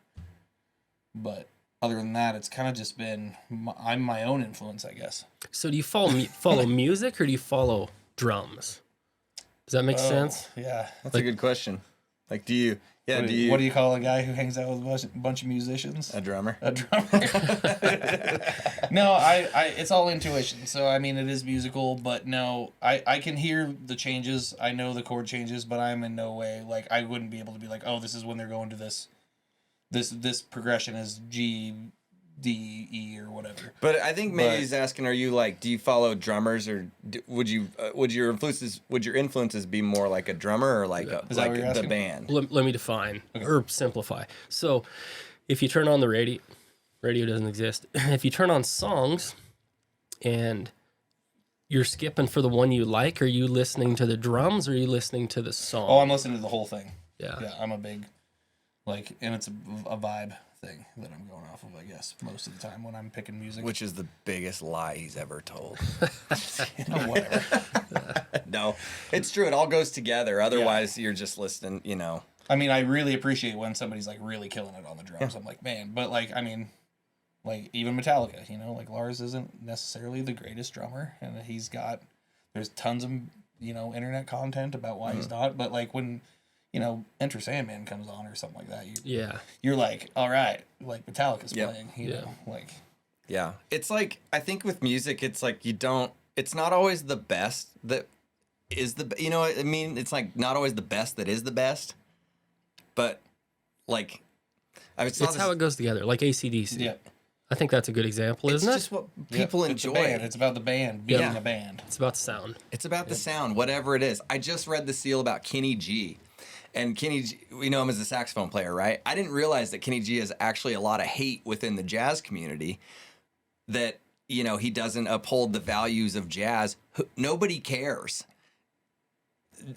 But other than that, it's kind of just been, I'm my own influence, I guess. So do you follow music or do you follow drums? Does that make sense? Yeah. That's a good question. Like, do you... Yeah, what do you call a guy who hangs out with a bunch of musicians? A drummer. A drummer. No, I it's all intuition. So I mean, it is musical, but no, I can hear the changes. I know the chord changes, but I'm in no way like I wouldn't be able to be like, oh, this is when they're going to this progression is G, D, E or whatever. But I think maybe he's asking, are you like, do you follow drummers or would your influences be more like a drummer or like the band? Let me define or simplify. So if you turn on the radio doesn't exist. If you turn on songs and you're skipping for the one you like, are you listening to the drums or are you listening to the song? Oh, I'm listening to the whole thing. Yeah. Yeah, I'm a big, and it's a vibe thing that I'm going off of, I guess, most of the time when I'm picking music. Which is the biggest lie he's ever told. Whatever. No, it's true. It all goes together. Otherwise, you're just listening, I mean, I really appreciate when somebody's like really killing it on the drums. I'm like, man, but like, I mean, like even Metallica, like Lars isn't necessarily the greatest drummer, and there's tons of, internet content about why he's not, but like when, Enter Sandman comes on or something like that, you're like, all right, like Metallica's playing, like. Yeah. It's like, I think with music, it's like it's not always the best that is it's like not always the best that is the best, but like, it's how it goes together, like AC/DC. Yeah. I think that's a good example, isn't it? It's just what people enjoy. It's about the band being a band. It's about the sound. It's about the sound, whatever it is. I just read the seal about Kenny G. And Kenny G, we know him as a saxophone player, right? I didn't realize that Kenny G has actually a lot of hate within the jazz community that, he doesn't uphold the values of jazz. Nobody cares.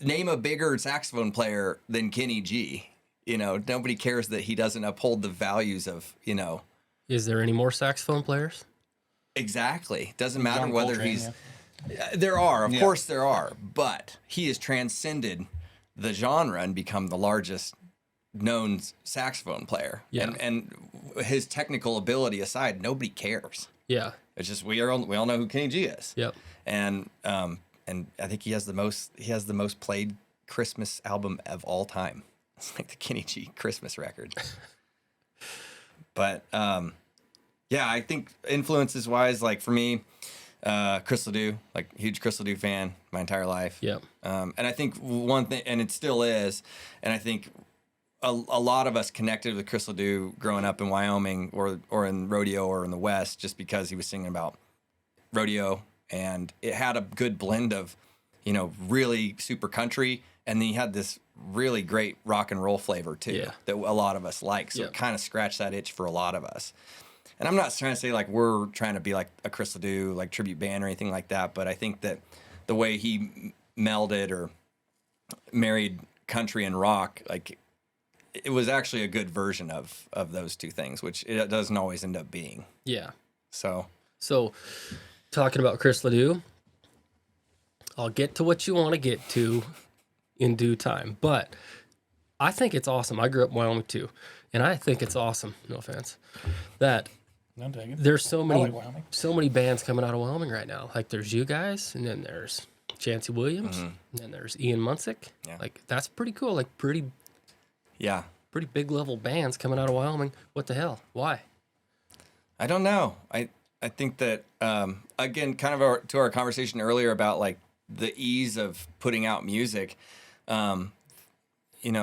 Name a bigger saxophone player than Kenny G. Nobody cares that he doesn't uphold the values of, Is there any more saxophone players? Exactly. Doesn't matter John whether Coltrane, he's... There are, of course there are. But he has transcended the genre and become the largest known saxophone player. Yeah. And his technical ability aside, nobody cares. Yeah. It's just we all know who Kenny G is. Yep. And I think he has the most played Christmas album of all time. It's like the Kenny G Christmas record. But I think influences wise, like for me, Chris LeDoux, like huge Chris LeDoux fan my entire life. Yep. And I think one thing, and it still is, and I think a lot of us connected with Chris LeDoux growing up in Wyoming or in Rodeo or in the West, just because he was singing about rodeo, and it had a good blend of, really super country, and then he had this really great rock and roll flavor too that a lot of us like. So it kind of scratched that itch for a lot of us. And I'm not trying to say like we're trying to be like a Chris LeDoux like tribute band or anything like that, but I think that the way he melded or married country and rock, like it was actually a good version of those two things, which it doesn't always end up being. Yeah. So talking about Chris LeDoux, I'll get to what you want to get to in due time, but I think it's awesome. I grew up in Wyoming too, and I think it's awesome, no offense, that there's so many bands coming out of Wyoming right now. Like there's you guys, and then there's Chancey Williams, and then there's Ian Munsick. Yeah. Like that's pretty cool. Like pretty big level bands coming out of Wyoming. What the hell? Why? I don't know. I think that again, kind of to our conversation earlier about like the ease of putting out music.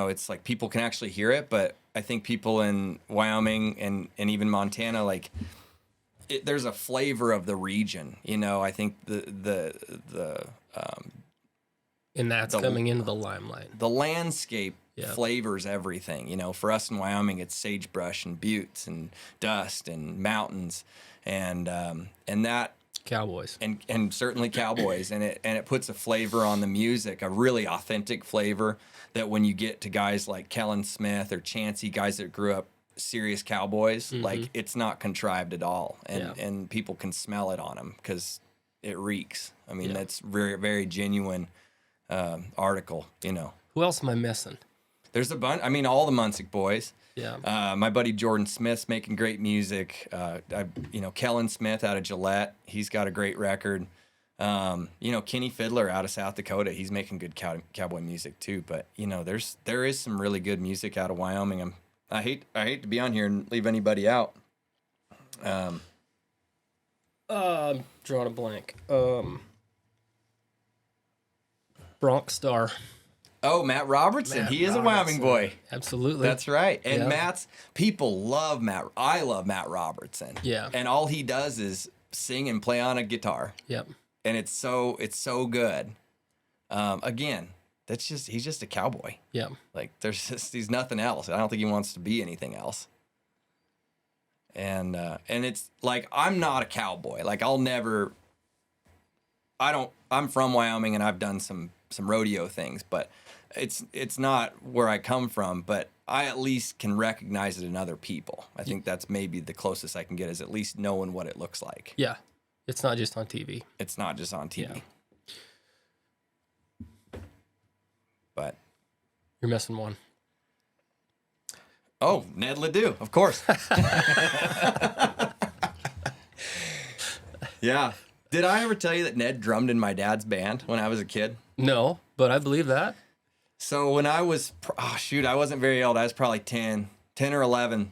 It's like people can actually hear it, but I think people in Wyoming and even Montana, like there's a flavor of the region. I think and that's coming into the limelight. The landscape flavors everything. For us in Wyoming, it's sagebrush and buttes and dust and mountains, and that Cowboys. and certainly cowboys, and it puts a flavor on the music, a really authentic flavor that when you get to guys like Kellen Smith or Chancey, guys that grew up serious cowboys, like it's not contrived at all, and people can smell it on them because it reeks. I mean, that's very, very genuine article, you know. Who else am I missing? There's a bunch. I mean, all the Munsick boys. Yeah. My buddy Jordan Smith's making great music. Kellen Smith out of Gillette, he's got a great record. Kenny Fiddler out of South Dakota, he's making good cowboy music too. But there is some really good music out of Wyoming. I hate to be on here and leave anybody out. I'm drawing a blank. Bronx Star. Oh, Matt Robertson. He is a Wyoming boy. Absolutely. That's right. And people love Matt. I love Matt Robertson. Yeah. And all he does is sing and play on a guitar. Yep. And it's so good. Again, he's just a cowboy. Yeah. Like he's nothing else. I don't think he wants to be anything else. And it's like, I'm not a cowboy. Like I'm from Wyoming and I've done some rodeo things, but it's not where I come from, but I at least can recognize it in other people. I think that's maybe the closest I can get, is at least knowing what it looks like. Yeah. It's not just on TV. It's not just on TV. Yeah. But you're missing one. Oh, Ned LeDoux, of course. Yeah. Did I ever tell you that Ned drummed in my dad's band when I was a kid? No, but I believe that. So when I was, I wasn't very old. I was probably 10 or 11.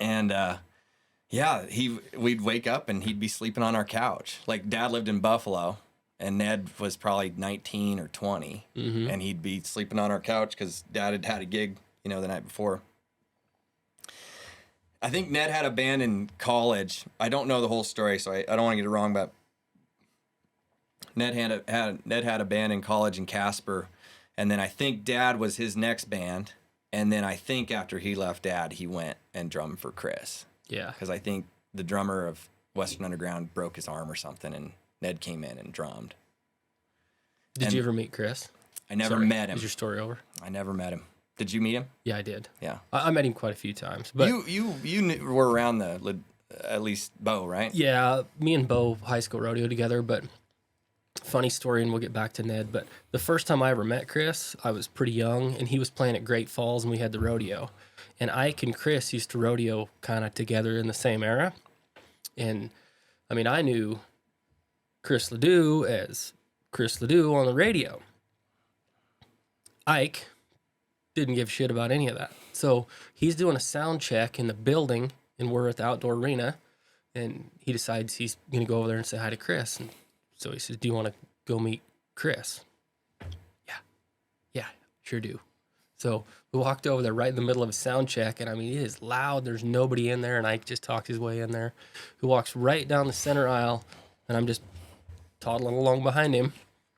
And we'd wake up and he'd be sleeping on our couch. Like, Dad lived in Buffalo and Ned was probably 19 or 20. Mm-hmm. And he'd be sleeping on our couch because Dad had a gig, the night before. I think Ned had a band in college. I don't know the whole story, so I don't want to get it wrong, but Ned had a band in college in Casper, and then I think Dad was his next band, and then I think after he left Dad, he went and drummed for Chris. Yeah. Because I think the drummer of Western Underground broke his arm or something, and Ned came in and drummed. Did you ever meet Chris? I never met him. Is your story over? I never met him. Did you meet him? Yeah, I did. Yeah. I met him quite a few times. But you were around at least Bo, right? Yeah, me and Bo high school rodeo together, but funny story, and we'll get back to Ned, but the first time I ever met Chris, I was pretty young, and he was playing at Great Falls, and we had the rodeo. And Ike and Chris used to rodeo kind of together in the same era. And, I mean, I knew Chris LeDoux as Chris LeDoux on the radio. Ike didn't give a shit about any of that. So he's doing a sound check in the building, and we're at the outdoor arena, and he decides he's going to go over there and say hi to Chris. And so he says, do you want to go meet Chris? Yeah, sure do. So we walked over there right in the middle of a sound check, and I mean, it is loud. There's nobody in there, and Ike just talked his way in there. He walks right down the center aisle, and I'm just toddling along behind him.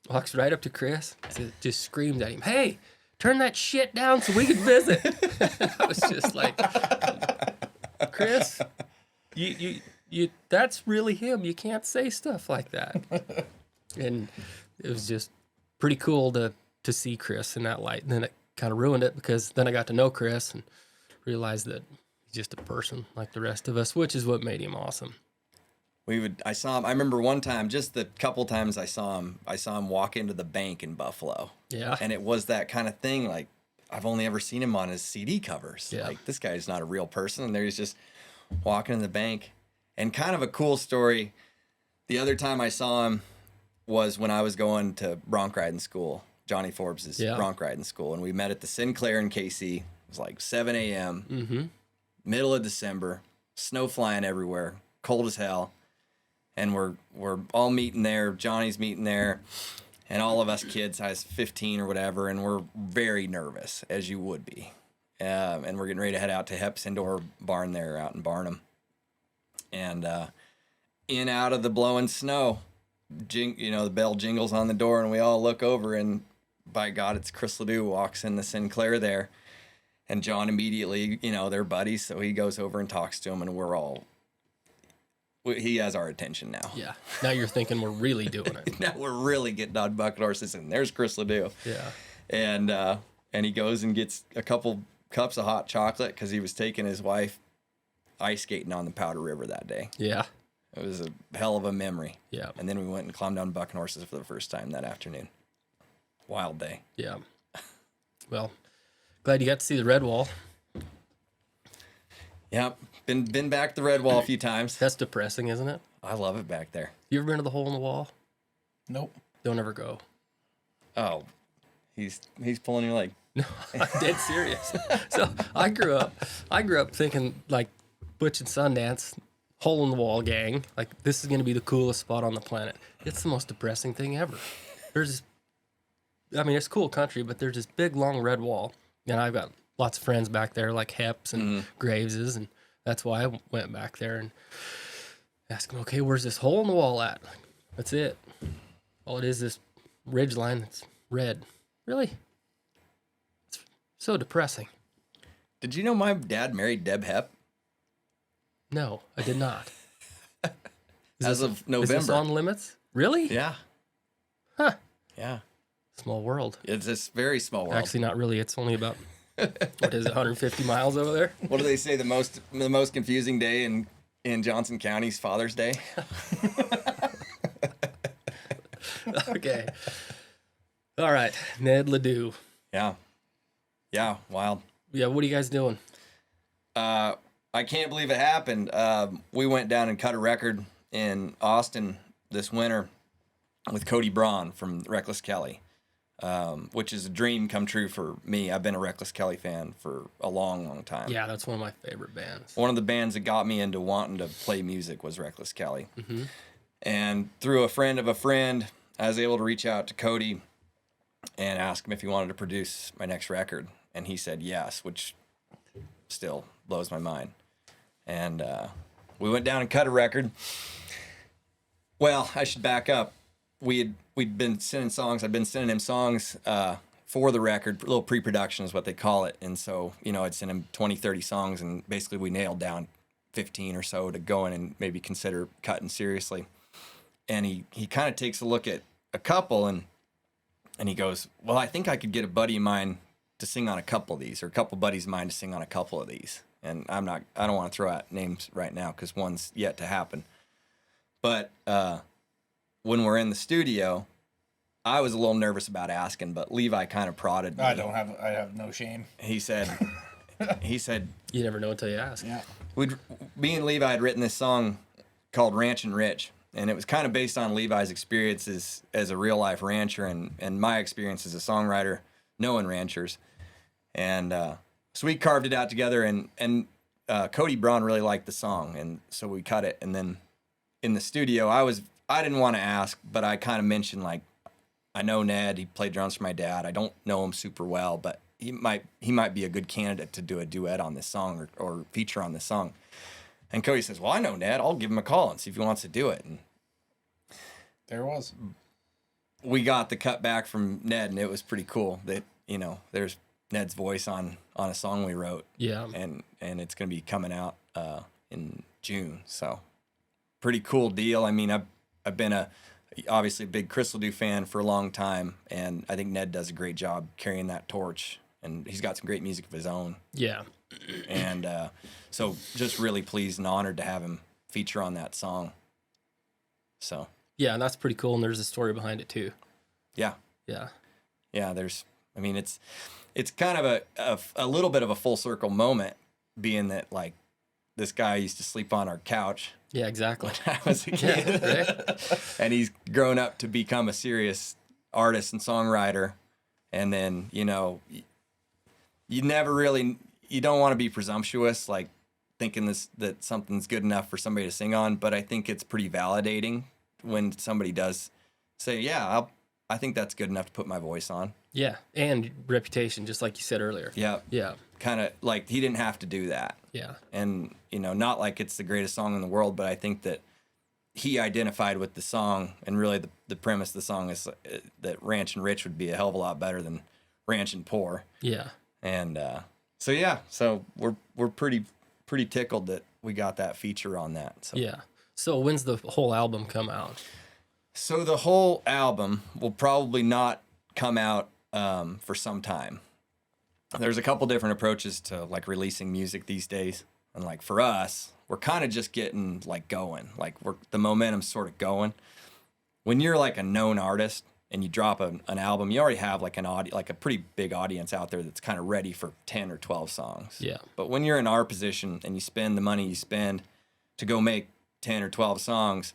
Walks right up to Chris, just screams at him, "Hey, turn that shit down so we can visit." I was just like, Chris, you that's really him. You can't say stuff like that. And it was just pretty cool to see Chris in that light. And then it kind of ruined it, because then I got to know Chris and realized that he's just a person like the rest of us, which is what made him awesome. I saw him. I remember one time, just the couple times I saw him walk into the bank in Buffalo. Yeah. And it was that kind of thing. Like, I've only ever seen him on his CD covers. Yeah. Like, this guy's not a real person. And there he's just walking in the bank. And kind of a cool story. The other time I saw him was when I was going to bronc riding school, Johnny Forbes' bronc riding school. And we met at the Sinclair in KC. It was like 7 a.m., middle of December, snow flying everywhere, cold as hell. And we're all meeting there. Johnny's meeting there, and all of us kids, I was 15 or whatever, and we're very nervous, as you would be. And we're getting ready to head out to Hep's Indoor Barn there out in Barnum. And in out of the blowing snow, the bell jingles on the door, and we all look over, and by God, it's Chris LeDoux walks in the Sinclair there. And John immediately, they're buddies, so he goes over and talks to him, and we're all he has our attention now. Yeah. Now you're thinking we're really doing it. Now we're really getting on bucket horses, and there's Chris LeDoux. Yeah. And he goes and gets a couple cups of hot chocolate because he was taking his wife ice skating on the Powder River that day. Yeah. It was a hell of a memory. Yeah. And then we went and climbed down bucking horses for the first time that afternoon. Wild day. Yeah. Well, glad you got to see the red wall. Yep. Been back to the red wall a few times. That's depressing, isn't it? I love it back there. You ever been to the hole in the wall? Nope. Don't ever go. Oh, he's pulling your leg. No, I'm dead serious. So I grew up thinking like Butch and Sundance, hole in the wall gang. Like this is gonna be the coolest spot on the planet. It's the most depressing thing ever. It's cool country, but there's this big long red wall, and I've got lots of friends back there like Heps and Graveses, and that's why I went back there and asked them, okay, where's this hole in the wall at? Like, that's it. All it is this ridge line that's red. Really? It's so depressing. Did you know my dad married Deb Hep? No, I did not. As of November. Is this on limits? Really? Yeah. Huh. Yeah. Small world. It's this very small world. Actually, not really. It's only about, what is it, 150 miles over there? What do they say? The most confusing day in Johnson County's Father's Day? Okay. All right. Ned LeDoux. Yeah. Yeah. Wild. Yeah, what are you guys doing? I can't believe it happened. We went down and cut a record in Austin this winter with Cody Braun from Reckless Kelly, which is a dream come true for me. I've been a Reckless Kelly fan for a long, long time. Yeah, that's one of my favorite bands. One of the bands that got me into wanting to play music was Reckless Kelly. Mm-hmm. And through a friend of a friend, I was able to reach out to Cody and ask him if he wanted to produce my next record. And he said yes, which still blows my mind. And we went down and cut a record. Well, I should back up. We'd been sending songs. I'd been sending him songs for the record. A little pre-production is what they call it. And so, I'd send him 20, 30 songs, and basically we nailed down 15 or so to go in and maybe consider cutting seriously. And he kind of takes a look at a couple and he goes, well, I think I could get a buddy of mine to sing on a couple of these, or a couple buddies of mine to sing on a couple of these. And I don't want to throw out names right now because one's yet to happen. But when we're in the studio, I was a little nervous about asking, but Levi kind of prodded me. I have no shame. He said, You never know until you ask. Yeah. Me and Levi had written this song called Ranchin Rich. And it was kind of based on Levi's experiences as a real life rancher and my experience as a songwriter knowing ranchers. And so we carved it out together, and Cody Braun really liked the song. And so we cut it. And then in the studio, I didn't want to ask, but I kind of mentioned, like, I know Ned, he played drums for my dad. I don't know him super well, but he might be a good candidate to do a duet on this song or feature on this song. And Cody says, well, I know Ned. I'll give him a call and see if he wants to do it. And there it was. We got the cut back from Ned, and it was pretty cool that, there's Ned's voice on a song we wrote. Yeah. And it's going to be coming out in June. So pretty cool deal. I mean, I've been obviously a big Chris LeDoux fan for a long time, and I think Ned does a great job carrying that torch, and he's got some great music of his own. Yeah. And so just really pleased and honored to have him feature on that song. So. Yeah, and that's pretty cool, and there's a story behind it too. Yeah. Yeah. Yeah, it's kind of a little bit of a full circle moment, being that, like, this guy used to sleep on our couch. Yeah, exactly. When I was a kid. Yeah, right? And he's grown up to become a serious artist and songwriter. And then, you don't want to be presumptuous, like thinking that something's good enough for somebody to sing on. But I think it's pretty validating when somebody does say, yeah, I think that's good enough to put my voice on. Yeah, and reputation, just like you said earlier. Yeah. Yeah. Kind of like he didn't have to do that. Yeah. And, not like it's the greatest song in the world, but I think that he identified with the song, and really the premise of the song is that Ranchin Rich would be a hell of a lot better than Ranchin Poor. Yeah. And so we're pretty tickled that we got that feature on that. So. Yeah. So when's the whole album come out? So the whole album will probably not come out for some time. There's a couple different approaches to like releasing music these days. And like for us, we're kind of just getting like going. Like the momentum's sort of going. When you're like a known artist and you drop an album, you already have like like a pretty big audience out there that's kind of ready for 10 or 12 songs. Yeah. But when you're in our position and you spend the money you spend to go make 10 or 12 songs,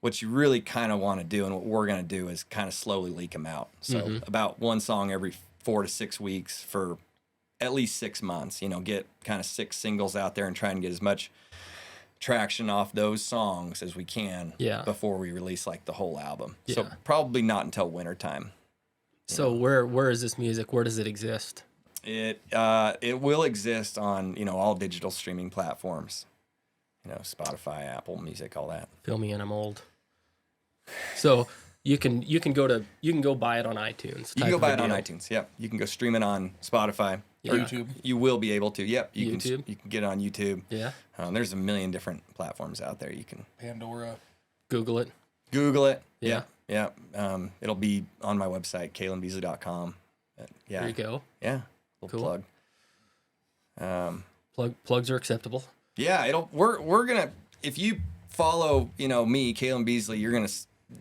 what you really kind of want to do and what we're going to do is kind of slowly leak them out. So about one song every 4 to 6 weeks for at least 6 months, get kind of 6 singles out there and try and get as much traction off those songs as we can before we release like the whole album. Yeah. So probably not until wintertime. So where is this music? Where does it exist? It will exist on, all digital streaming platforms. Spotify, Apple Music, all that. Fill me in, I'm old. So you can go buy it on iTunes. You can go buy it on iTunes. Yep. You can go stream it on Spotify. Yeah. YouTube. You will be able to. Yep. You YouTube. can get it on YouTube. Yeah. There's a million different platforms out there. You can Pandora. Google it. Yeah. Yeah. It'll be on my website, kalynbeasley.com. Yeah. There you go. Yeah. Little plug. Plugs are acceptable. Yeah. We're gonna, if you follow, me, Kalyn Beasley, you're gonna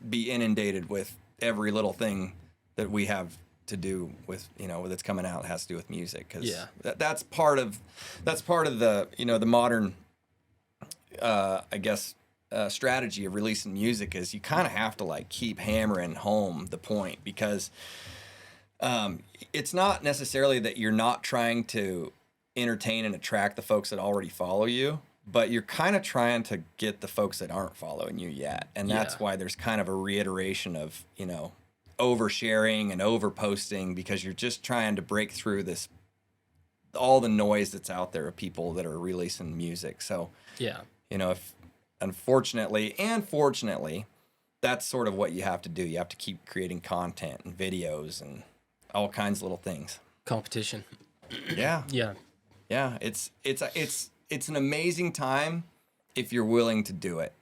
be inundated with every little thing that we have to do with that's coming out has to do with music, because that's part of the the modern strategy of releasing music is you kind of have to like keep hammering home the point, because it's not necessarily that you're not trying to entertain and attract the folks that already follow you, but you're kind of trying to get the folks that aren't following you yet. And that's why there's kind of a reiteration of, oversharing and overposting, because you're just trying to break through all the noise that's out there of people that are releasing music. So, if unfortunately and fortunately, that's sort of what you have to do. You have to keep creating content and videos and all kinds of little things. Competition. Yeah. Yeah. Yeah. It's an amazing time if you're willing to do it,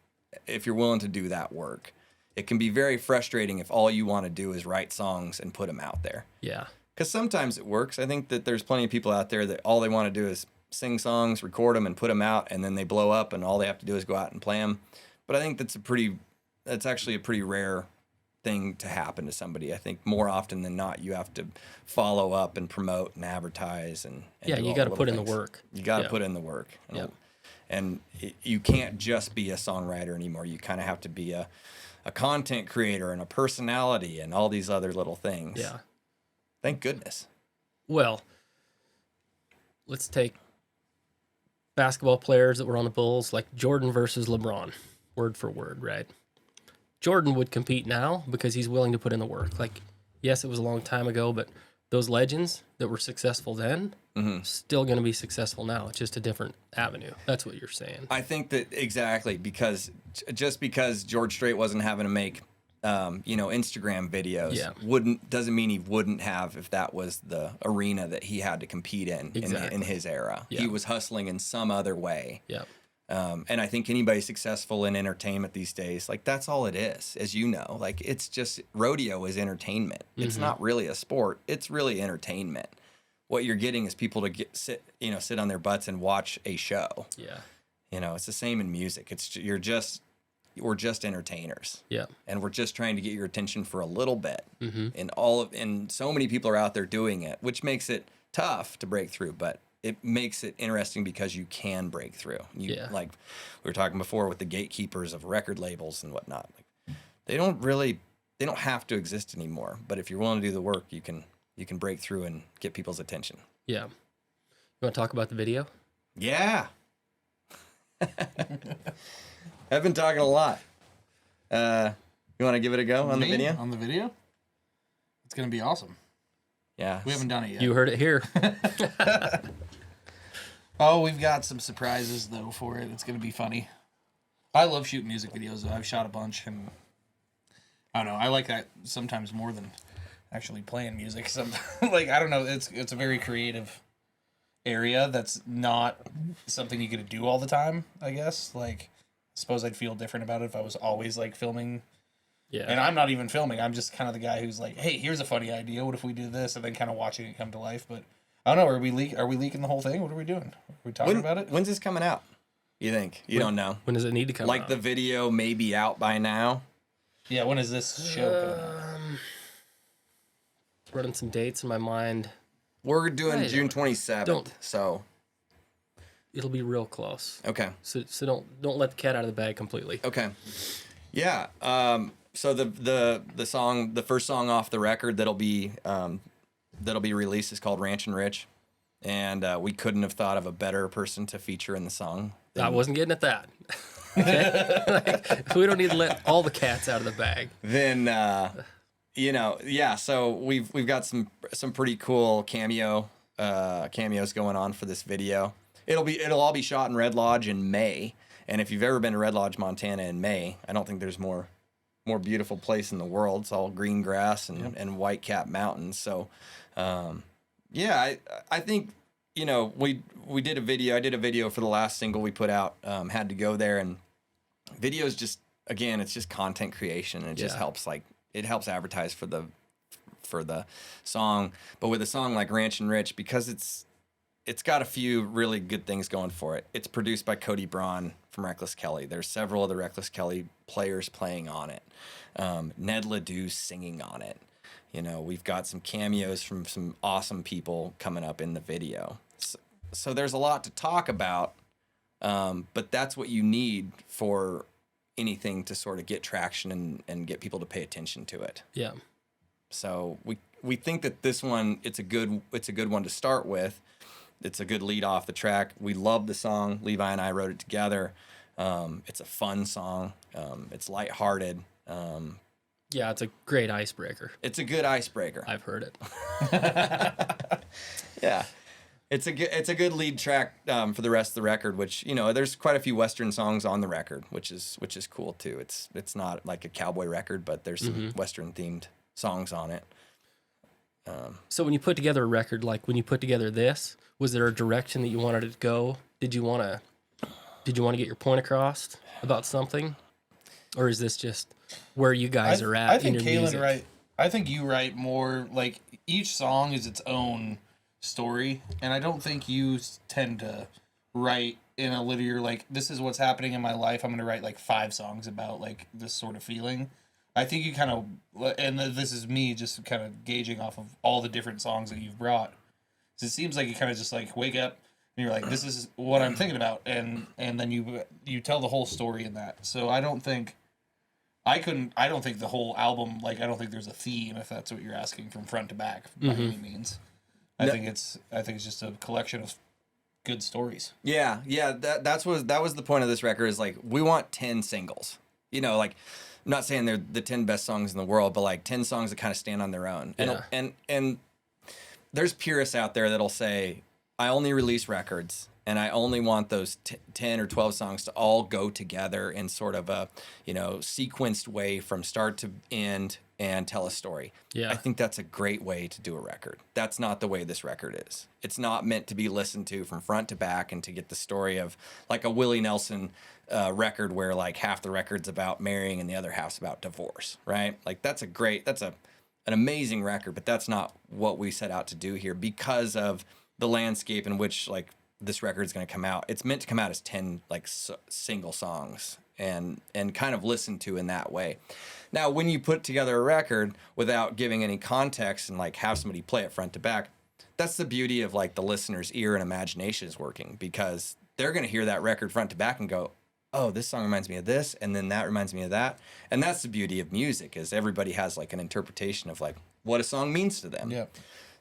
if you're willing to do that work. It can be very frustrating if all you want to do is write songs and put them out there. Yeah. Because sometimes it works. I think that there's plenty of people out there that all they want to do is sing songs, record them, and put them out, and then they blow up, and all they have to do is go out and play them. But I think that's actually a pretty rare thing to happen to somebody. I think more often than not, you have to follow up and promote and advertise and you got to put in the work. You got to put in the work. And you can't just be a songwriter anymore. You kind of have to be a content creator and a personality and all these other little things. Yeah. Thank goodness. Well, let's take basketball players that were on the Bulls, like Jordan versus LeBron, word for word, right? Jordan would compete now because he's willing to put in the work. Like, yes, it was a long time ago, but those legends that were successful then, still going to be successful now. It's just a different avenue. That's what you're saying. I think that exactly, because just because George Strait wasn't having to make, Instagram videos, doesn't mean he wouldn't have if that was the arena that he had to compete in his era. Yeah. He was hustling in some other way. Yeah. And I think anybody successful in entertainment these days, like that's all it is, as you know. Like it's just rodeo is entertainment. It's not really a sport. It's really entertainment. What you're getting is people to sit on their butts and watch a show. Yeah. It's the same in music. We're just entertainers. Yeah. And we're just trying to get your attention for a little bit. And so many people are out there doing it, which makes it tough to break through, but it makes it interesting because you can break through. Like we were talking before with the gatekeepers of record labels and whatnot. Like they don't have to exist anymore. But if you're willing to do the work, you can break through and get people's attention. Yeah. You want to talk about the video? Yeah. I've been talking a lot. You want to give it a go on the video? On the video? It's going to be awesome. Yeah. We haven't done it yet. You heard it here. Oh, we've got some surprises, though, for it. It's going to be funny. I love shooting music videos, though. I've shot a bunch, and I don't know. I like that sometimes more than actually playing music. Like, I don't know. It's a very creative area that's not something you get to do all the time, I guess. Like, suppose I'd feel different about it if I was always like filming. Yeah. And I'm not even filming. I'm just kind of the guy who's like, hey, here's a funny idea. What if we do this? And then kind of watching it come to life. But I don't know. Are we leaking the whole thing? What are we doing? Are we talking about it? When's this coming out? You think? You don't know. When does it need to come out? Like the video may be out by now. Yeah, when is this show coming out? Running some dates in my mind. We're doing June 27th, so it'll be real close. Okay. So don't let the cat out of the bag completely. Okay. Yeah. So the first song off the record that'll be released is called Ranchin Rich, and we couldn't have thought of a better person to feature in the song. I wasn't getting at that. Okay? Like, we don't need to let all the cats out of the bag. Then yeah. So we've got some pretty cool cameos going on for this video. It'll all be shot in Red Lodge in May. And if you've ever been to Red Lodge, Montana in May, I don't think there's more beautiful place in the world. It's all green grass and white cap mountains. So, yeah, I think, we did a video. I did a video for the last single we put out, Had to Go There. And videos just, again, it's just content creation. And it just helps, it helps advertise for the song. But with a song like Ranchin Rich, because it's got a few really good things going for it. It's produced by Cody Braun from Reckless Kelly. There's several of the Reckless Kelly players playing on it. Ned LeDoux singing on it. We've got some cameos from some awesome people coming up in the video. So there's a lot to talk about, but that's what you need for anything to sort of get traction and get people to pay attention to it. Yeah. So we think that this one, it's a good one to start with. It's a good lead off the track. We love the song. Levi and I wrote it together. It's a fun song. It's lighthearted. Yeah, it's a great icebreaker. It's a good icebreaker. I've heard it. Yeah, it's a good lead track for the rest of the record. Which there's quite a few Western songs on the record, which is cool too. It's not like a cowboy record, but there's some Western themed songs on it. So when you put together a record, like when you put together this, was there a direction that you wanted it to go? Did you want to get your point across about something, or is this just where you guys are at in your music? Right. I think you write more like each song is its own story, and I don't think you tend to write in a linear like this is what's happening in my life. I'm going to write like 5 songs about like this sort of feeling. I think you kind of, and this is me just kind of gauging off of all the different songs that you've brought. So it seems like you kind of just like wake up and you're like, this is what I'm thinking about, and then you tell the whole story in that. So I don't think the whole album, like I don't think there's a theme if that's what you're asking from front to back by any means. I think it's just a collection of good stories. Yeah. That was the point of this record is like we want 10 singles. Like. I'm not saying they're the 10 best songs in the world, but like 10 songs that kind of stand on their own. And there's purists out there that'll say, I only release records and I only want those 10 or 12 songs to all go together in sort of a, sequenced way from start to end and tell a story. Yeah. I think that's a great way to do a record. That's not the way this record is. It's not meant to be listened to from front to back and to get the story of like a Willie Nelson record where like half the record's about marrying and the other half's about divorce, right? Like that's an amazing record, but that's not what we set out to do here because of the landscape in which like this record is going to come out. It's meant to come out as 10 like single songs and kind of listened to in that way. Now, when you put together a record without giving any context and like have somebody play it front to back, that's the beauty of like the listener's ear and imagination is working because they're going to hear that record front to back and go, oh, this song reminds me of this, and then that reminds me of that. And that's the beauty of music is everybody has like an interpretation of like what a song means to them. Yeah.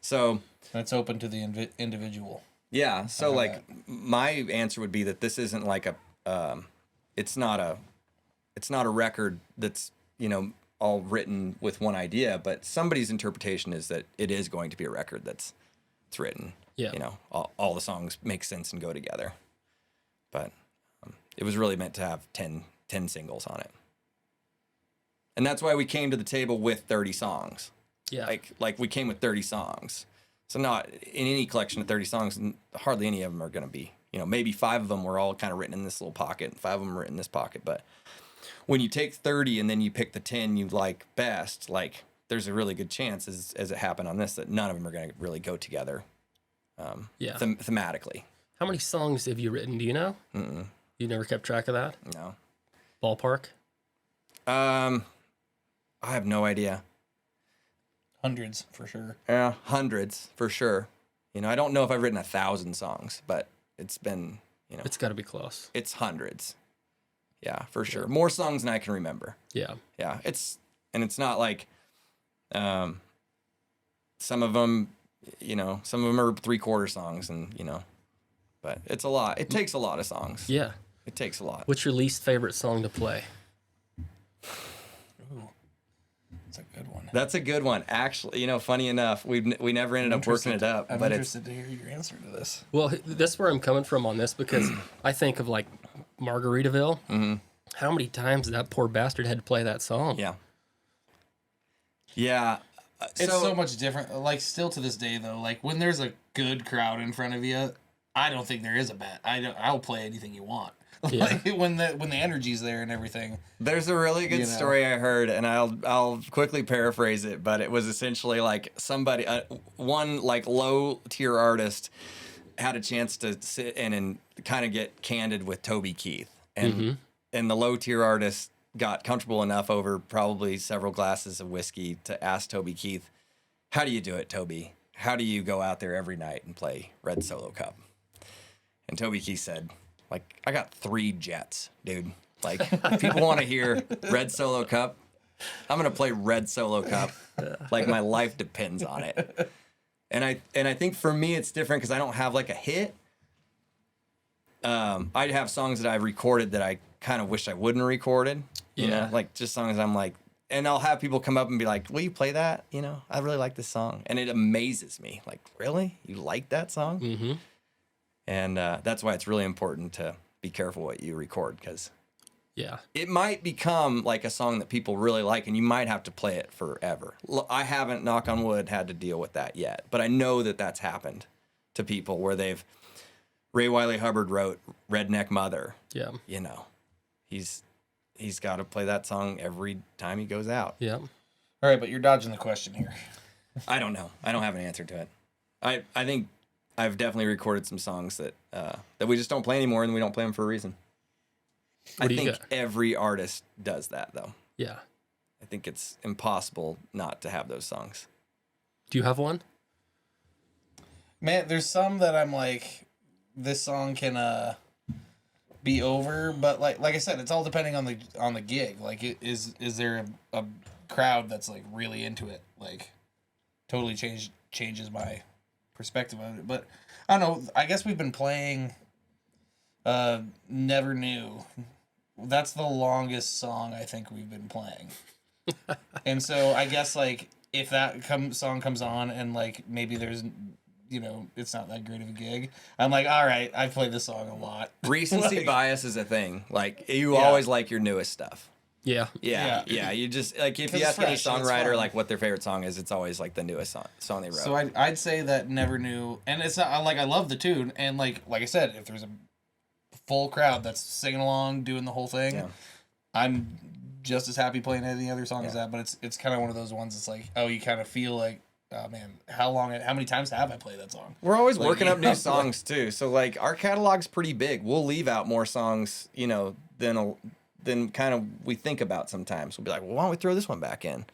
So that's open to the individual. Yeah. So like my answer would be that this isn't like it's not a record that's, all written with one idea, but somebody's interpretation is that it is going to be a record that's written. Yeah. All the songs make sense and go together. But it was really meant to have 10 singles on it. And that's why we came to the table with 30 songs. Yeah. Like we came with 30 songs. So not in any collection of 30 songs, hardly any of them are going to be, maybe 5 of them were all kind of written in this little pocket, and 5 of them were written in this pocket. But when you take 30 and then you pick the 10 you like best, like there's a really good chance, as it happened on this, that none of them are going to really go together thematically. How many songs have you written? Do you know? Mm-mm. You never kept track of that? No. Ballpark? I have no idea. Hundreds for sure. Yeah, hundreds for sure. I don't know if I've written 1,000 songs, but it's been, It's got to be close. It's hundreds. Yeah, for sure. More songs than I can remember. Yeah. Yeah, it's not like some of them, some of them are 3/4 songs, and but it's a lot. It takes a lot of songs. Yeah. It takes a lot. What's your least favorite song to play? Ooh, that's a good one. That's a good one. Actually, funny enough, we never ended up working it up. I'm but interested to hear your answer to this. Well, that's where I'm coming from on this, because I think of like Margaritaville. Mm-hmm. How many times that poor bastard had to play that song? Yeah. Yeah. It's so much different. Like, still to this day, though, like when there's a good crowd in front of you, I don't think there is a bad. I'll play anything you want. Yeah. Like when the energy's there and everything. There's a really good story I heard, and I'll quickly paraphrase it, but it was essentially like somebody, one like low tier artist, had a chance to sit in and kind of get candid with Toby Keith, and and the low tier artist got comfortable enough over probably several glasses of whiskey to ask Toby Keith, "How do you do it, Toby? How do you go out there every night and play Red Solo Cup?" And Toby Keith said, like, "I got 3 jets, dude. Like, if people want to hear Red Solo Cup, I'm going to play Red Solo Cup. Like, my life depends on it." And I think for me, it's different because I don't have like a hit. I'd have songs that I've recorded that I kind of wish I wouldn't have recorded. You know, like just songs I'm like, and I'll have people come up and be like, "Will you play that? I really like this song." And it amazes me. Like, really? You like that song? Mm-hmm. And that's why it's really important to be careful what you record, because it might become like a song that people really like, and you might have to play it forever. I haven't, knock on wood, had to deal with that yet, but I know that that's happened to people where Ray Wiley Hubbard wrote Redneck Mother. Yeah. He's got to play that song every time he goes out. Yeah. All right, but you're dodging the question here. I don't know. I don't have an answer to it. I think I've definitely recorded some songs that we just don't play anymore, and we don't play them for a reason. I think every artist does that, though. Yeah. I think it's impossible not to have those songs. Do you have one? Man, there's some that I'm like, this song can be over, but like I said, it's all depending on the gig. Like, is there a crowd that's like really into it? Like, totally changes my perspective of it. But I don't know. I guess we've been playing Never Knew. That's the longest song I think we've been playing. And so I guess like if that song comes on and like maybe there's it's not that great of a gig, I'm like, all right, I've played this song a lot. Recency bias is a thing. Like, you always like your newest stuff. Yeah. Yeah. You just, like, if you ask any songwriter like what their favorite song is, it's always like the newest song they wrote. So I'd say that Never Knew, and it's not like I love the tune, and like I said, if there's a full crowd that's singing along, doing the whole thing, I'm just as happy playing any other song as that. But it's kind of one of those ones. It's like, oh, you kind of feel like, oh man, how many times have I played that song? We're always working up new songs too. So like our catalog's pretty big. We'll leave out more songs, than kind of we think about sometimes. We'll be like, well, why don't we throw this one back in?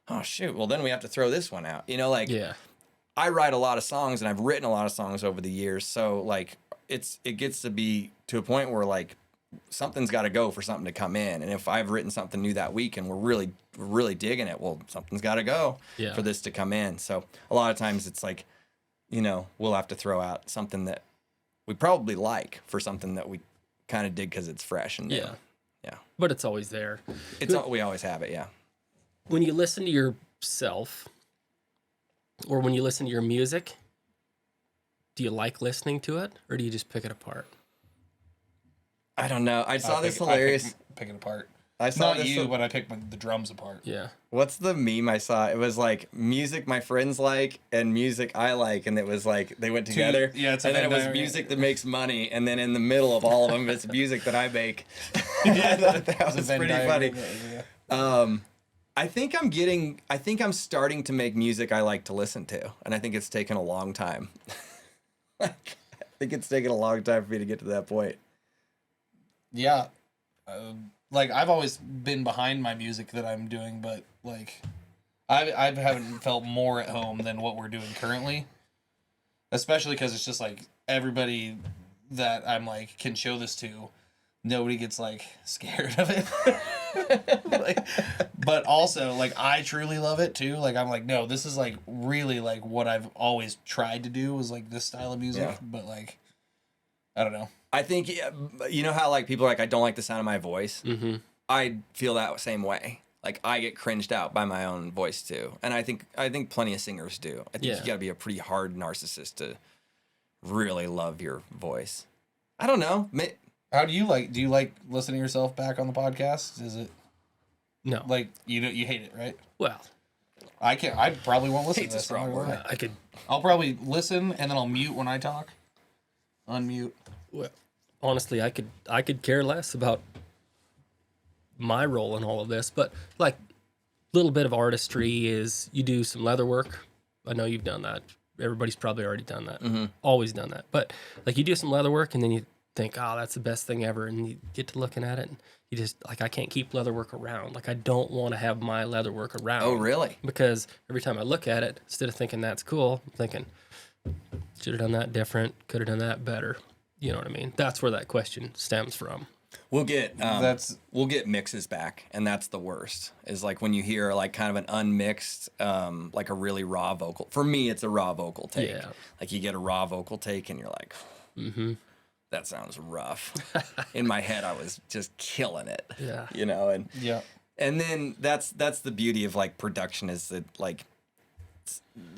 Oh shoot, well then we have to throw this one out. I write a lot of songs and I've written a lot of songs over the years. So like it gets to be to a point where like something's got to go for something to come in. And if I've written something new that week and we're really digging it, well, something's got to go for this to come in. So a lot of times it's like, we'll have to throw out something that we probably like for something that we kind of dig because it's fresh and new. Yeah. But it's always there. We always have it. Yeah. When you listen to yourself or when you listen to your music, do you like listening to it or do you just pick it apart? I don't know. I saw this hilarious. Pick it apart. I saw Not this. you, but I picked the drums apart. Yeah. What's the meme I saw? It was like music my friends like and music I like, and it was like they went together. Yeah, it's a and then it was Venn music that makes money, and then in the middle of all of them, it's music that I make. Yeah, that was pretty funny. I think I'm starting to make music I like to listen to, and I think it's taken a long time. I think it's taken a long time for me to get to that point. Yeah. Like I've always been behind my music that I'm doing, but like I haven't felt more at home than what we're doing currently, especially because it's just like everybody that I'm like can show this to, nobody gets like scared of it. Like, but also like I truly love it too. Like I'm like, no, this is like really like what I've always tried to do was like this style of music, but like I don't know. I think, you know how like people are like, I don't like the sound of my voice. Mm-hmm. I feel that same way. Like I get cringed out by my own voice too, and I think plenty of singers do. I think you got to be a pretty hard narcissist to really love your voice. I don't know. How do you like? Do you like listening to yourself back on the podcast? Is it No. like you hate it, right? Well, I can't. I probably won't listen Hate's to a this. strong word. I could. I'll probably listen and then I'll mute when I talk. Unmute. Well, honestly, I could care less about my role in all of this, but like a little bit of artistry is you do some leather work. I know you've done that. Everybody's probably already done that. Mm-hmm. Always done that. But like you do some leather work and then you think, oh, that's the best thing ever. And you get to looking at it and you just like, I can't keep leather work around. Like I don't want to have my leather work around. Oh, really? Because every time I look at it, instead of thinking that's cool, I'm thinking, should have done that different. Could have done that better. You know what I mean? That's where that question stems from. We'll get mixes back, and that's the worst. Is like when you hear like kind of an unmixed, like a really raw vocal. For me, it's a raw vocal take. Yeah. Like you get a raw vocal take, and you're like, that sounds rough. In my head, I was just killing it. Yeah. You know, And then that's the beauty of like production is that like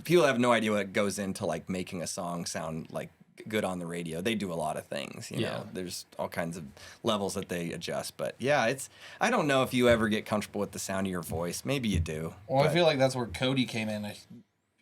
people have no idea what goes into like making a song sound like good on the radio. They do a lot of things, you know. There's all kinds of levels that they adjust, but yeah, I don't know if you ever get comfortable with the sound of your voice. Maybe you do. Well, I feel like that's where Cody came in.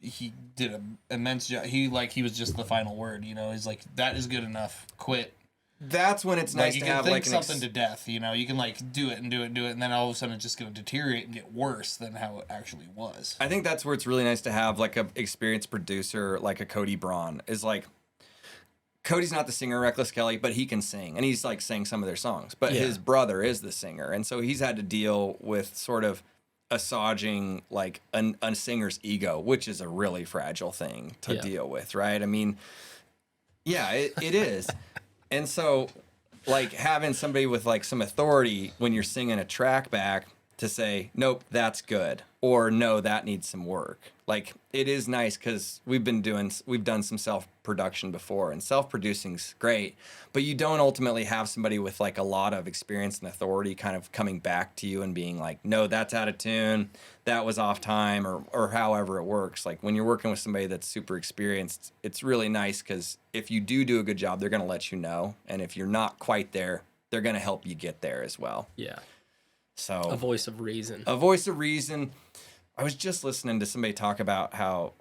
He did an immense job. He was just the final word, you know. He's like, that is good enough. Quit. That's when it's nice you to can have think like something to death, you know. You can like do it, and then all of a sudden it's just going to deteriorate and get worse than how it actually was. I think that's where it's really nice to have like a experienced producer like a Cody Braun. Is like Cody's not the singer, Reckless Kelly, but he can sing, and he's like sang some of their songs. But his brother is the singer, and so he's had to deal with sort of assuaging like a singer's ego, which is a really fragile thing to deal with, right? I mean, yeah, it is. And so, like, having somebody with, like, some authority when you're singing a track back to say, nope, that's good, or no, that needs some work. Like, it is nice because we've done some self-production before, and self-producing's great, but you don't ultimately have somebody with, like, a lot of experience and authority kind of coming back to you and being like, no, that's out of tune, that was off time, or however it works. Like, when you're working with somebody that's super experienced, it's really nice because if you do a good job, they're going to let you know, and if you're not quite there, they're going to help you get there as well. Yeah. So a voice of reason. A voice of reason. I was just listening to somebody talk about how,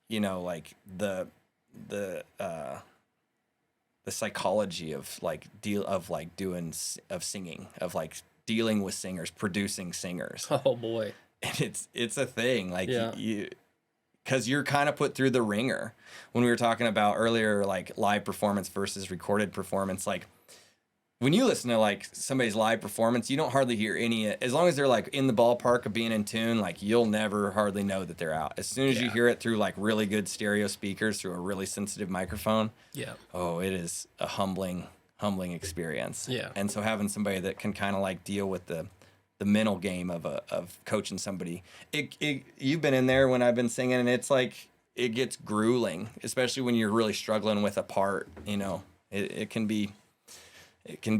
you know, like the psychology of like singing, of like dealing with singers, producing singers. Oh boy. And it's a thing. Like because you're kind of put through the ringer. When we were talking about earlier, like live performance versus recorded performance, like when you listen to like somebody's live performance, you don't hardly hear any, as long as they're like in the ballpark of being in tune, like you'll never hardly know that they're out. As soon as you hear it through like really good stereo speakers, through a really sensitive microphone. Yeah. Oh, it is a humbling experience. Yeah. And so having somebody that can kind of like deal with the mental game of coaching somebody, you've been in there when I've been singing, and it's like, it gets grueling, especially when you're really struggling with a part, you know, it can be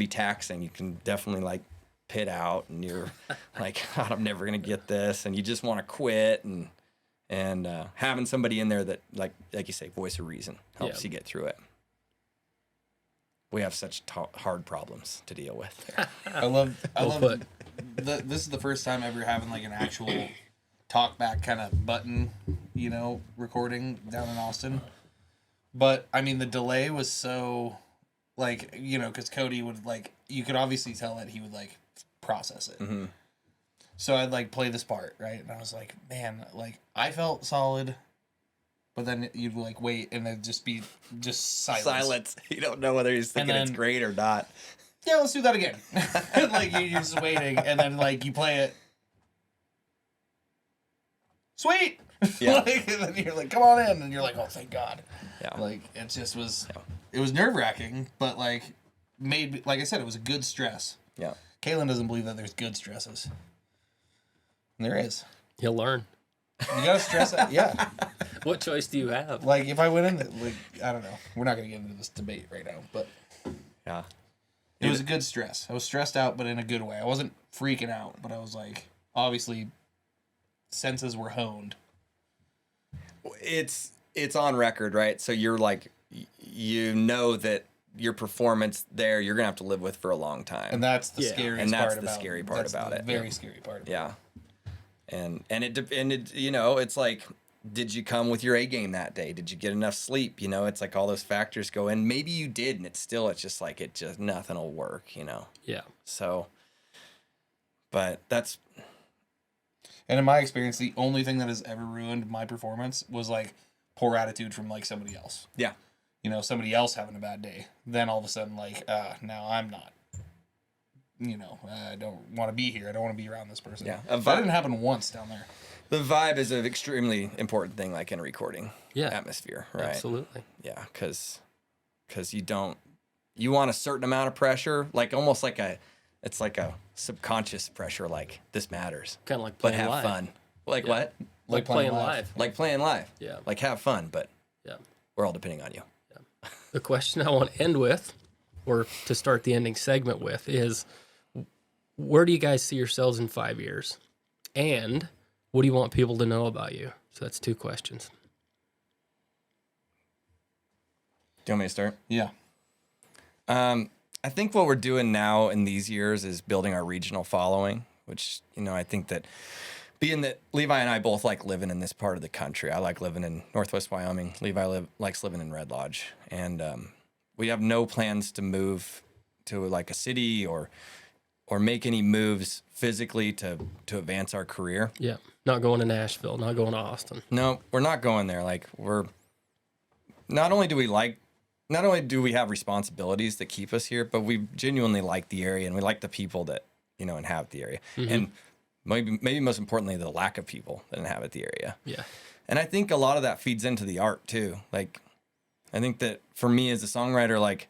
taxing. You can definitely like pit out, and you're like, God, I'm never gonna get this, and you just want to quit. And having somebody in there that like you say, voice of reason helps you get through it. we have such hard problems to deal with. I love put. this is the first time ever having like an actual talk back kind of button, recording down in Austin. But I mean, the delay was so like, because Cody would like, you could obviously tell that he would like process it. Mm-hmm. So I'd like play this part, right? And I was like, man, like I felt solid, but then you'd like wait and there'd just be silence. You don't know whether he's thinking it's great or not. Yeah, let's do that again. Like you're just waiting, and then like you play it. Sweet. Yeah. Like, and then you're like, come on in, and you're like, oh, thank God. Yeah. Like it just was. Yeah. It was nerve wracking, but like like I said, it was a good stress. Yeah. Kalyn doesn't believe that there's good stresses. And there is. You'll learn. You gotta stress it. Yeah. What choice do you have? Like if I went in, like I don't know. We're not gonna get into this debate right now, but yeah. It was a good stress. I was stressed out, but in a good way. I wasn't freaking out, but I was like, obviously, senses were honed. It's on record, right? So you're like, that your performance there, you're gonna have to live with for a long time, and that's the scariest part about it. Scary part about it. Very scary part. Yeah. And it it's like, did you come with your A game that day? Did you get enough sleep? It's like all those factors go in. Maybe you did, and it's just like nothing will work. Yeah. So, but that's. And in my experience, the only thing that has ever ruined my performance was like poor attitude from like somebody else. Yeah. Somebody else having a bad day. Then all of a sudden, like, now I'm not. I don't want to be here. I don't want to be around this person. Yeah. That didn't happen once down there. The vibe is an extremely important thing, like in a recording atmosphere, right? Absolutely. Yeah, because you want a certain amount of pressure, like almost like it's like a subconscious pressure, like this matters. Kind of like playing live. But have live. fun. Like what? Like playing live. Like playing live. Yeah. Like have fun, but yeah, we're all depending on you. Yeah. The question I want to end with, or to start the ending segment with, is where do you guys see yourselves in 5 years? And what do you want people to know about you? So that's 2 questions. Do you want me to start? Yeah. I think what we're doing now in these years is building our regional following, which, I think that being that Levi and I both like living in this part of the country. I like living in Northwest Wyoming. Levi likes living in Red Lodge. And we have no plans to move to like a city or make any moves physically to advance our career. Yeah. Not going to Nashville, not going to Austin. No, we're not going there. Like not only do we have responsibilities that keep us here, but we genuinely like the area and we like the people that, inhabit the area. Mm-hmm. And maybe most importantly, the lack of people that inhabit the area. Yeah. And I think a lot of that feeds into the art too. Like, I think that for me as a songwriter, like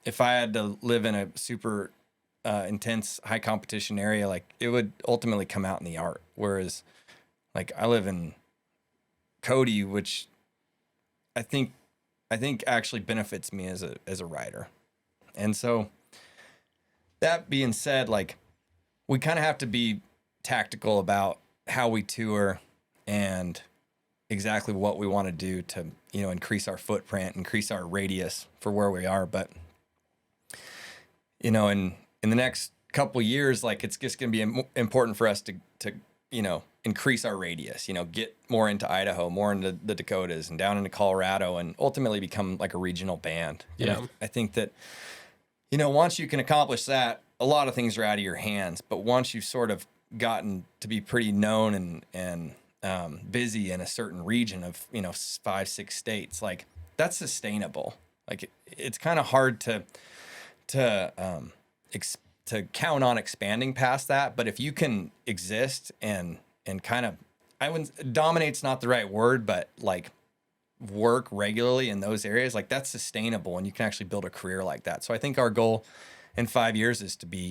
if I had to live in a super intense high competition area, like it would ultimately come out in the art. Whereas like I live in Cody, which I think actually benefits me as a writer. And so that being said, like we kind of have to be tactical about how we tour and exactly what we want to do to, increase our footprint, increase our radius for where we are. But, in the next couple years, like it's just going to be important for us to increase our radius, get more into Idaho, more into the Dakotas and down into Colorado and ultimately become like a regional band. Yeah. I think that, once you can accomplish that, a lot of things are out of your hands. But once you've sort of gotten to be pretty known and busy in a certain region of, 5-6 states, like that's sustainable. Like it's kind of hard to count on expanding past that. But if you can exist and kind of, dominate's not the right word, but like work regularly in those areas, like that's sustainable and you can actually build a career like that. So I think our goal in 5 years is to be,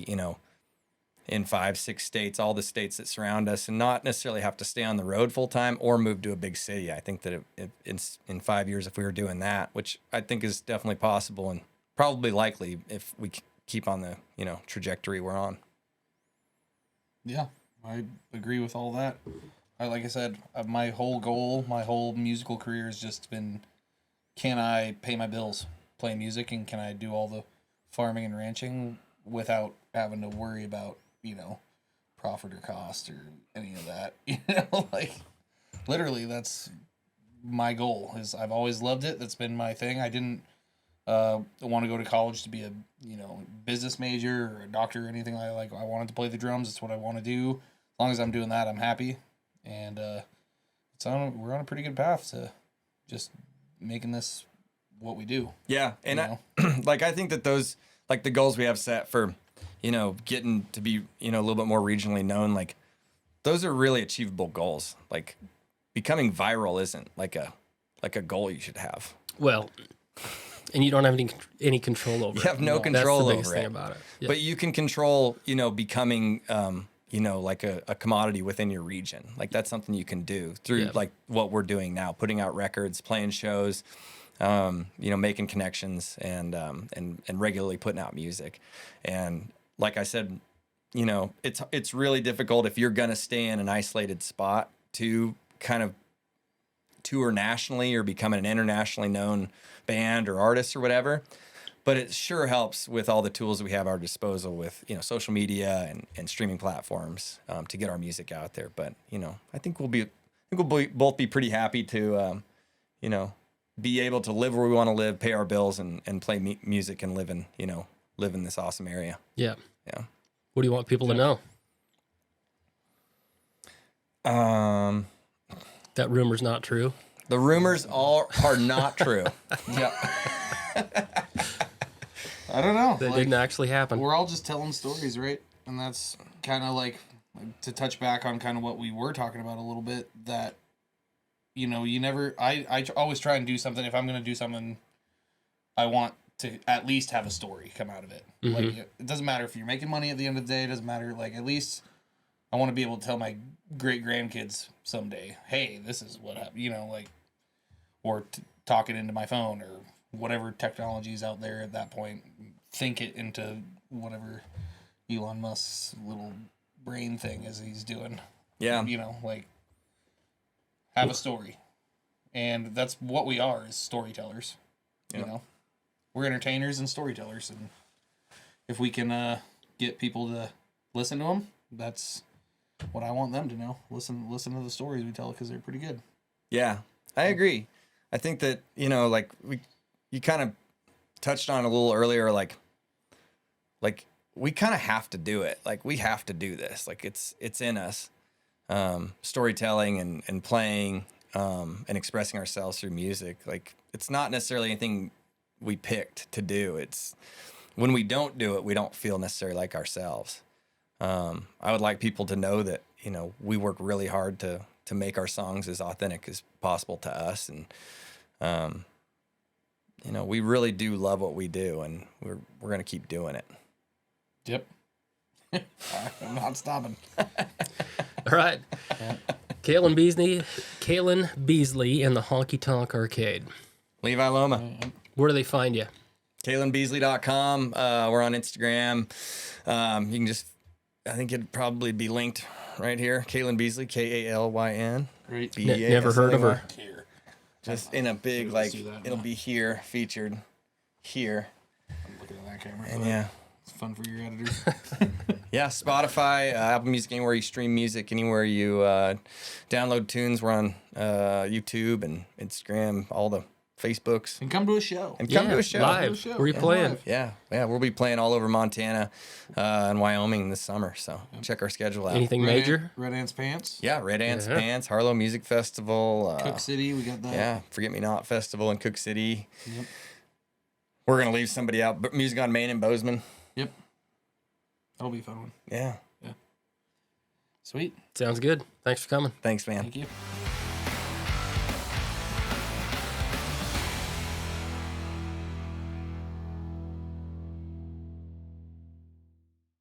in 5-6 states, all the states that surround us, and not necessarily have to stay on the road full time or move to a big city. I think that in 5 years, if we were doing that, which I think is definitely possible and probably likely if we keep on the, trajectory we're on. Yeah, I agree with all that. Like I said, my whole goal, my whole musical career has just been, can I pay my bills playing music, and can I do all the farming and ranching without having to worry about, profit or cost or any of that. Like literally that's my goal. Is I've always loved it. That's been my thing. I didn't want to go to college to be a business major or a doctor or anything like. I wanted to play the drums. It's what I want to do. As long as I'm doing that, I'm happy. And we're on a pretty good path to just making this what we do. Yeah, and I think that those, like the goals we have set for, getting to be, a little bit more regionally known, like those are really achievable goals. Like becoming viral isn't like a goal you should have. Well, and you don't have any control over it. You have no control over it. That's the biggest thing about it. Yeah. But you can control, becoming, like a commodity within your region. Like that's something you can do through like what we're doing now, putting out records, playing shows, making connections and regularly putting out music. And like I said, it's really difficult if you're going to stay in an isolated spot to kind of tour nationally or become an internationally known band or artist or whatever. But it sure helps with all the tools we have at our disposal with, social media and streaming platforms to get our music out there. But, I think we'll both be pretty happy to, be able to live where we want to live, pay our bills and play music and live in this awesome area. Yeah. Yeah. What do you want people to know? That rumor's not true. The rumors all are not true. Yeah. I don't know. That didn't actually happen. We're all just telling stories, right? And that's kind of like to touch back on kind of what we were talking about a little bit, that, you never, I always try and do something. If I'm going to do something, I want to at least have a story come out of it. Mm-hmm. Like, it doesn't matter if you're making money at the end of the day. It doesn't matter. Like, at least I want to be able to tell my great grandkids someday, hey, this is what happened, or talk it into my phone or whatever technology is out there at that point. Think it into whatever Elon Musk's little brain thing is he's doing. Yeah. Have a story. And that's what we are, is storytellers. We're entertainers and storytellers. And if we can get people to listen to them, that's what I want them to know. Listen to the stories we tell, because they're pretty good. Yeah, I agree. I think that, you kind of touched on a little earlier, like we kind of have to do it. Like we have to do this. Like it's in us. Storytelling and playing, and expressing ourselves through music. Like it's not necessarily anything we picked to do. It's when we don't do it, we don't feel necessarily like ourselves. I would like people to know that, we work really hard to make our songs as authentic as possible to us. And, we really do love what we do, and we're going to keep doing it. Yep. I'm not stopping. All right. Yeah. Kalyn Beasley and the Honky Tonk Arcade. Levi Louma. Where do they find you? KalynBeasley.com. We're on Instagram. You can just, I think it'd probably be linked right here. Kalyn Beasley, Kalyn. Great. Never heard of her. Here. Just in a big, it'll be here, featured here. I'm looking at that camera. And yeah. It's fun for your editor. Yeah, Spotify, Apple Music, anywhere you stream music, anywhere you download tunes. We're on YouTube and Instagram, all the Facebooks. And come to a show. Live. Where are you playing? Live. Yeah, we'll be playing all over Montana and Wyoming this summer. So check our schedule out. Anything major? Red Ants Pants. Yeah, Red Ants Pants, Harlow Music Festival. Cook City, we got that. Yeah, Forget Me Not Festival in Cook City. Yep. We're going to leave somebody out. But Music on Main in Bozeman. Yep. That'll be a fun one. Yeah. Sweet. Sounds good. Thanks for coming. Thanks, man. Thank you.